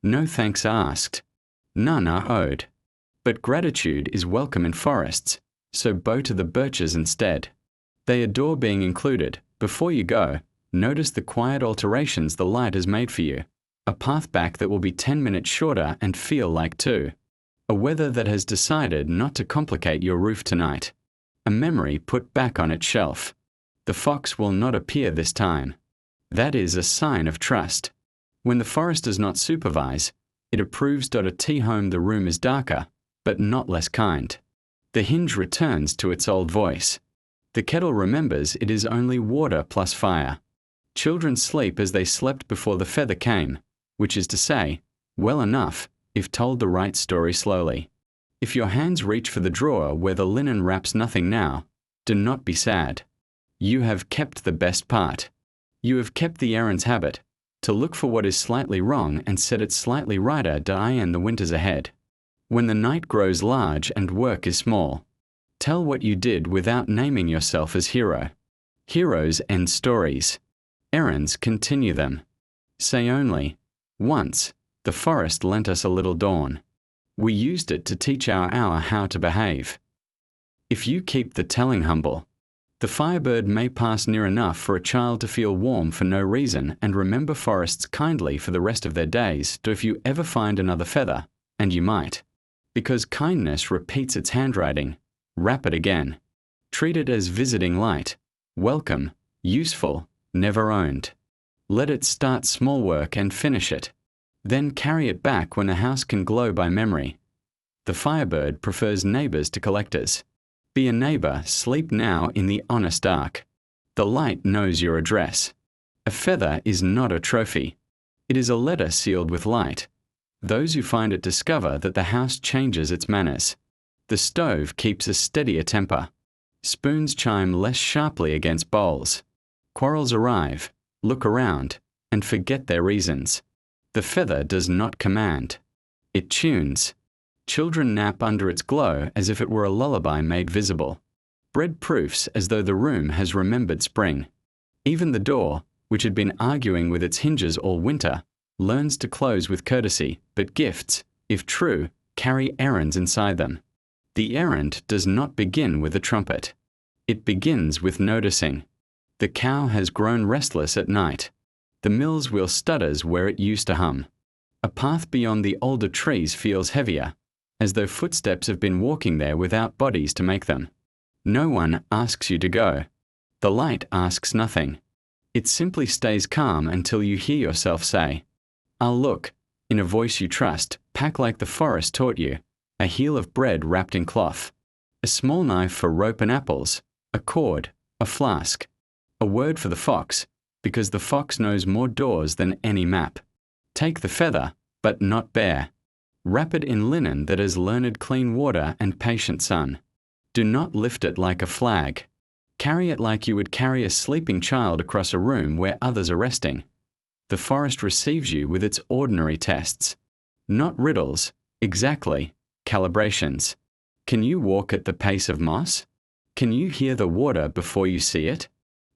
[SPEAKER 1] No thanks are asked. None are owed. But gratitude is welcome in forests, so bow to the birches instead. They adore being included. Before you go, notice the quiet alterations the light has made for you. A path back that will be 10 minutes shorter and feel like 2. A weather that has decided not to complicate your roof tonight. A memory put back on its shelf. The fox will not appear this time. That is a sign of trust. When the forest does not supervise, it approves. At home the room is darker, but not less kind. The hinge returns to its old voice. The kettle remembers it is only water plus fire. Children sleep as they slept before the feather came, which is to say, well enough, if told the right story slowly. If your hands reach for the drawer where the linen wraps nothing now, do not be sad. You have kept the best part. You have kept the errand's habit, to look for what is slightly wrong and set it slightly righter in the winters ahead. When the night grows large and work is small, tell what you did without naming yourself as hero. Heroes end stories. Errands continue them. Say only, once, the forest lent us a little dawn. We used it to teach our hour how to behave. If you keep the telling humble, the firebird may pass near enough for a child to feel warm for no reason and remember forests kindly for the rest of their days. If you ever find another feather, and you might, because kindness repeats its handwriting, wrap it again. Treat it as visiting light, welcome, useful, never owned. Let it start small work and finish it. Then carry it back when the house can glow by memory. The firebird prefers neighbors to collectors. Be a neighbor, sleep now in the honest dark. The light knows your address. A feather is not a trophy. It is a letter sealed with light. Those who find it discover that the house changes its manners. The stove keeps a steadier temper. Spoons chime less sharply against bowls. Quarrels arrive, look around, and forget their reasons. The feather does not command. It tunes. Children nap under its glow as if it were a lullaby made visible. Bread proofs as though the room has remembered spring. Even the door, which had been arguing with its hinges all winter, learns to close with courtesy, but gifts, if true, carry errands inside them. The errand does not begin with a trumpet. It begins with noticing. The cow has grown restless at night. The mill's wheel stutters where it used to hum. A path beyond the older trees feels heavier, as though footsteps have been walking there without bodies to make them. No one asks you to go. The light asks nothing. It simply stays calm until you hear yourself say, "I'll look," in a voice you trust, pack like the forest taught you, a heel of bread wrapped in cloth, a small knife for rope and apples, a cord, a flask, a word for the fox, because the fox knows more doors than any map. Take the feather, but not bare. Wrap it in linen that has learned clean water and patient sun. Do not lift it like a flag. Carry it like you would carry a sleeping child across a room where others are resting. The forest receives you with its ordinary tests. Not riddles, exactly, calibrations. Can you walk at the pace of moss? Can you hear the water before you see it?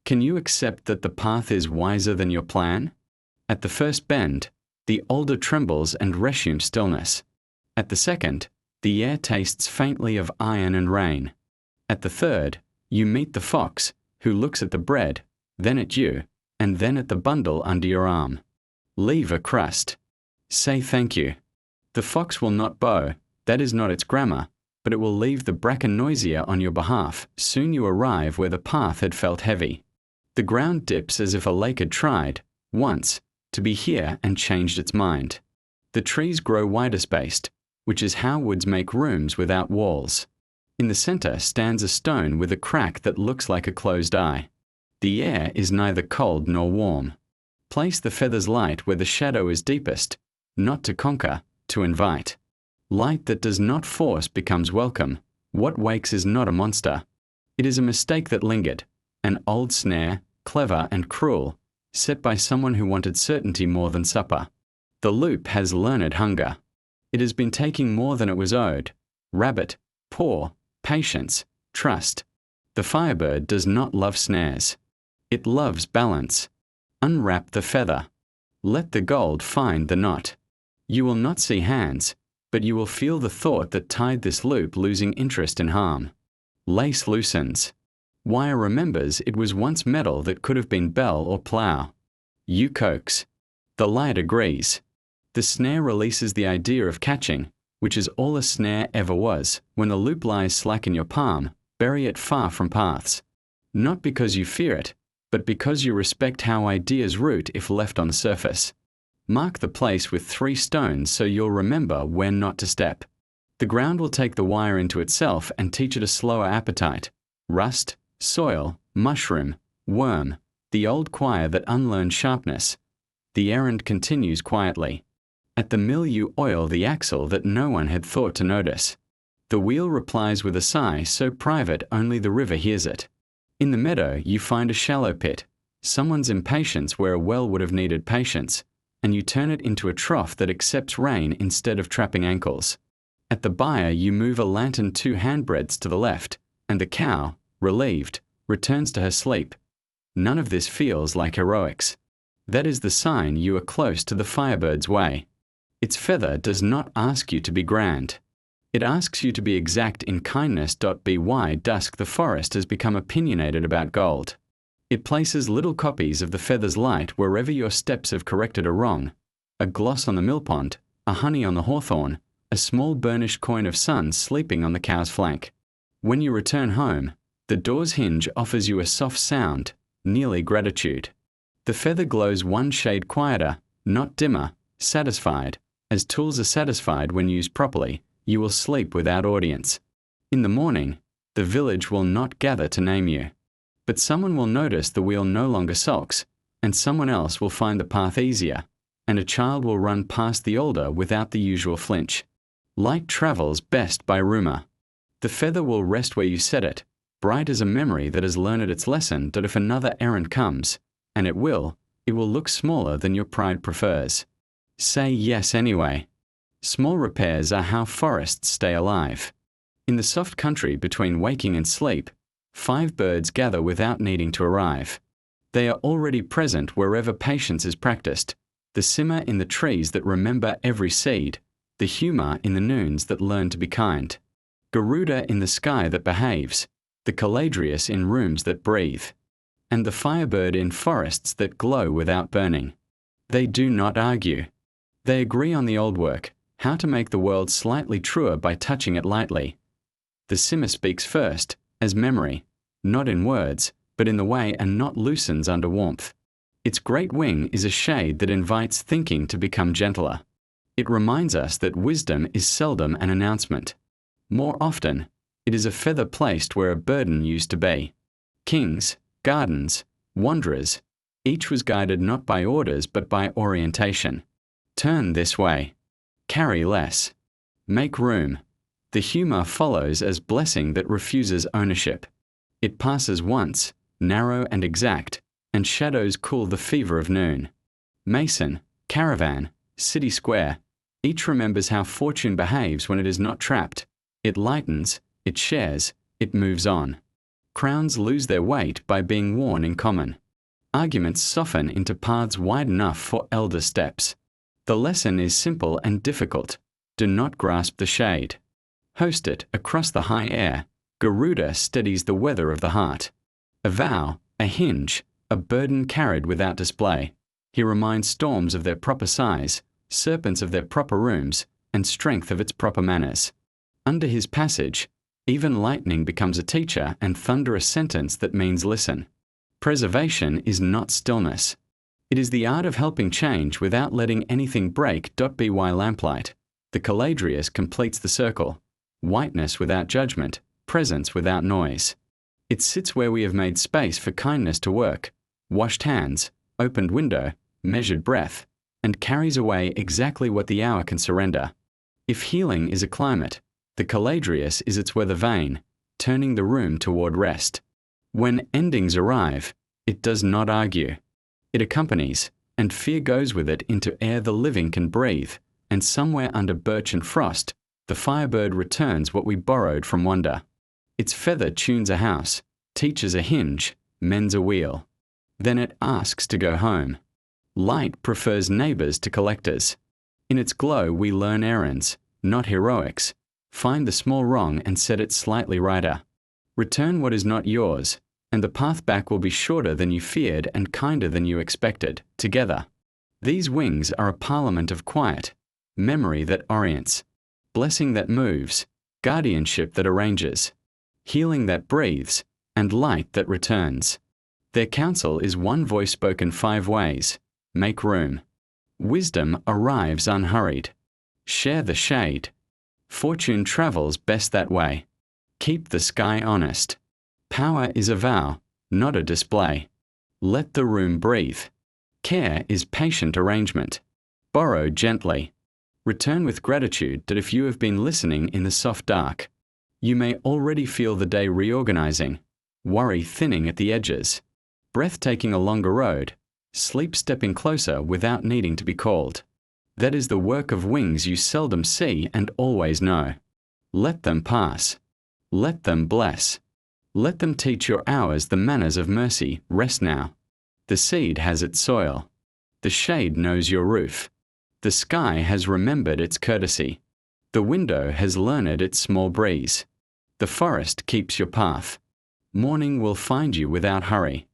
[SPEAKER 1] Can you accept that the path is wiser than your plan? At the first bend, the alder trembles and resumes stillness. At the second, the air tastes faintly of iron and rain. At the third, you meet the fox, who looks at the bread, then at you, and then at the bundle under your arm. Leave a crust. Say thank you. The fox will not bow, that is not its grammar, but it will leave the bracken noisier on your behalf. Soon you arrive where the path had felt heavy. The ground dips as if a lake had tried, once, to be here and changed its mind. The trees grow wider spaced, which is how woods make rooms without walls. In the center stands a stone with a crack that looks like a closed eye. The air is neither cold nor warm. Place the feather's light where the shadow is deepest, not to conquer, to invite. Light that does not force becomes welcome. What wakes is not a monster. It is a mistake that lingered, an old snare, clever and cruel, set by someone who wanted certainty more than supper. The loop has learned hunger. It has been taking more than it was owed. Rabbit, poor, patience, trust. The firebird does not love snares. It loves balance. Unwrap the feather. Let the gold find the knot. You will not see hands, but you will feel the thought that tied this loop losing interest in harm. Lace loosens. Wire remembers it was once metal that could have been bell or plough. You coax. The light agrees. The snare releases the idea of catching, which is all a snare ever was. When the loop lies slack in your palm, bury it far from paths. Not because you fear it, but because you respect how ideas root if left on the surface. Mark the place with 3 stones so you'll remember when not to step. The ground will take the wire into itself and teach it a slower appetite. Rust, soil, mushroom, worm, the old choir that unlearned sharpness. The errand continues quietly. At the mill you oil the axle that no one had thought to notice. The wheel replies with a sigh so private only the river hears it. In the meadow you find a shallow pit, someone's impatience where a well would have needed patience, and you turn it into a trough that accepts rain instead of trapping ankles. At the byre you move a lantern 2 handbreadths to the left, and the cow, relieved, returns to her sleep. None of this feels like heroics. That is the sign you are close to the firebird's way. Its feather does not ask you to be grand. It asks you to be exact in kindness. By dusk the forest has become opinionated about gold. It places little copies of the feather's light wherever your steps have corrected a wrong. A gloss on the millpond, a honey on the hawthorn, a small burnished coin of sun sleeping on the cow's flank. When you return home, the door's hinge offers you a soft sound, nearly gratitude. The feather glows 1 shade quieter, not dimmer, satisfied. As tools are satisfied when used properly, you will sleep without audience. In the morning, the village will not gather to name you. But someone will notice the wheel no longer sulks, and someone else will find the path easier, and a child will run past the alder without the usual flinch. Light travels best by rumor. The feather will rest where you set it, bright as a memory that has learned its lesson that if another errand comes, and it will look smaller than your pride prefers. Say yes anyway. Small repairs are how forests stay alive. In the soft country between waking and sleep, 5 birds gather without needing to arrive. They are already present wherever patience is practiced. The simmer in the trees that remember every seed, the Huma in the noons that learn to be kind, Garuda in the sky that behaves, the Caladrius in rooms that breathe, and the Firebird in forests that glow without burning. They do not argue. They agree on the old work, how to make the world slightly truer by touching it lightly. The simmer speaks first, as memory, not in words, but in the way a knot loosens under warmth. Its great wing is a shade that invites thinking to become gentler. It reminds us that wisdom is seldom an announcement. More often, it is a feather placed where a burden used to be. Kings, gardens, wanderers, each was guided not by orders but by orientation. Turn this way. Carry less. Make room. The Huma follows as blessing that refuses ownership. It passes once, narrow and exact, and shadows cool the fever of noon. Mason, caravan, city square, each remembers how fortune behaves when it is not trapped. It lightens, it shares, it moves on. Crowns lose their weight by being worn in common. Arguments soften into paths wide enough for elder steps. The lesson is simple and difficult. Do not grasp the shade. Host it across the high air. Garuda steadies the weather of the heart. A vow, a hinge, a burden carried without display. He reminds storms of their proper size, serpents of their proper rooms, and strength of its proper manners. Under his passage, even lightning becomes a teacher and thunder a sentence that means listen. Preservation is not stillness. It is the art of helping change without letting anything break. By lamplight. The Caladrius completes the circle. Whiteness without judgment, presence without noise. It sits where we have made space for kindness to work, washed hands, opened window, measured breath, and carries away exactly what the hour can surrender. If healing is a climate, the Caladrius is its weather vane, turning the room toward rest. When endings arrive, it does not argue. It accompanies, and fear goes with it into air the living can breathe, and somewhere under birch and frost, the Firebird returns what we borrowed from wonder. Its feather tunes a house, teaches a hinge, mends a wheel. Then it asks to go home. Light prefers neighbors to collectors. In its glow we learn errands, not heroics. Find the small wrong and set it slightly righter. Return what is not yours, and the path back will be shorter than you feared and kinder than you expected, together. These wings are a parliament of quiet, memory that orients, blessing that moves, guardianship that arranges, healing that breathes, and light that returns. Their counsel is one voice spoken 5 ways. Make room. Wisdom arrives unhurried. Share the shade. Fortune travels best that way. Keep the sky honest. Power is a vow, not a display. Let the room breathe. Care is patient arrangement. Borrow gently. Return with gratitude that if you have been listening in the soft dark, you may already feel the day reorganizing, worry thinning at the edges, breath taking a longer road, sleep stepping closer without needing to be called. That is the work of wings you seldom see and always know. Let them pass. Let them bless. Let them teach your hours the manners of mercy. Rest now. The seed has its soil. The shade knows your roof. The sky has remembered its courtesy. The window has learned its small breeze. The forest keeps your path. Morning will find you without hurry.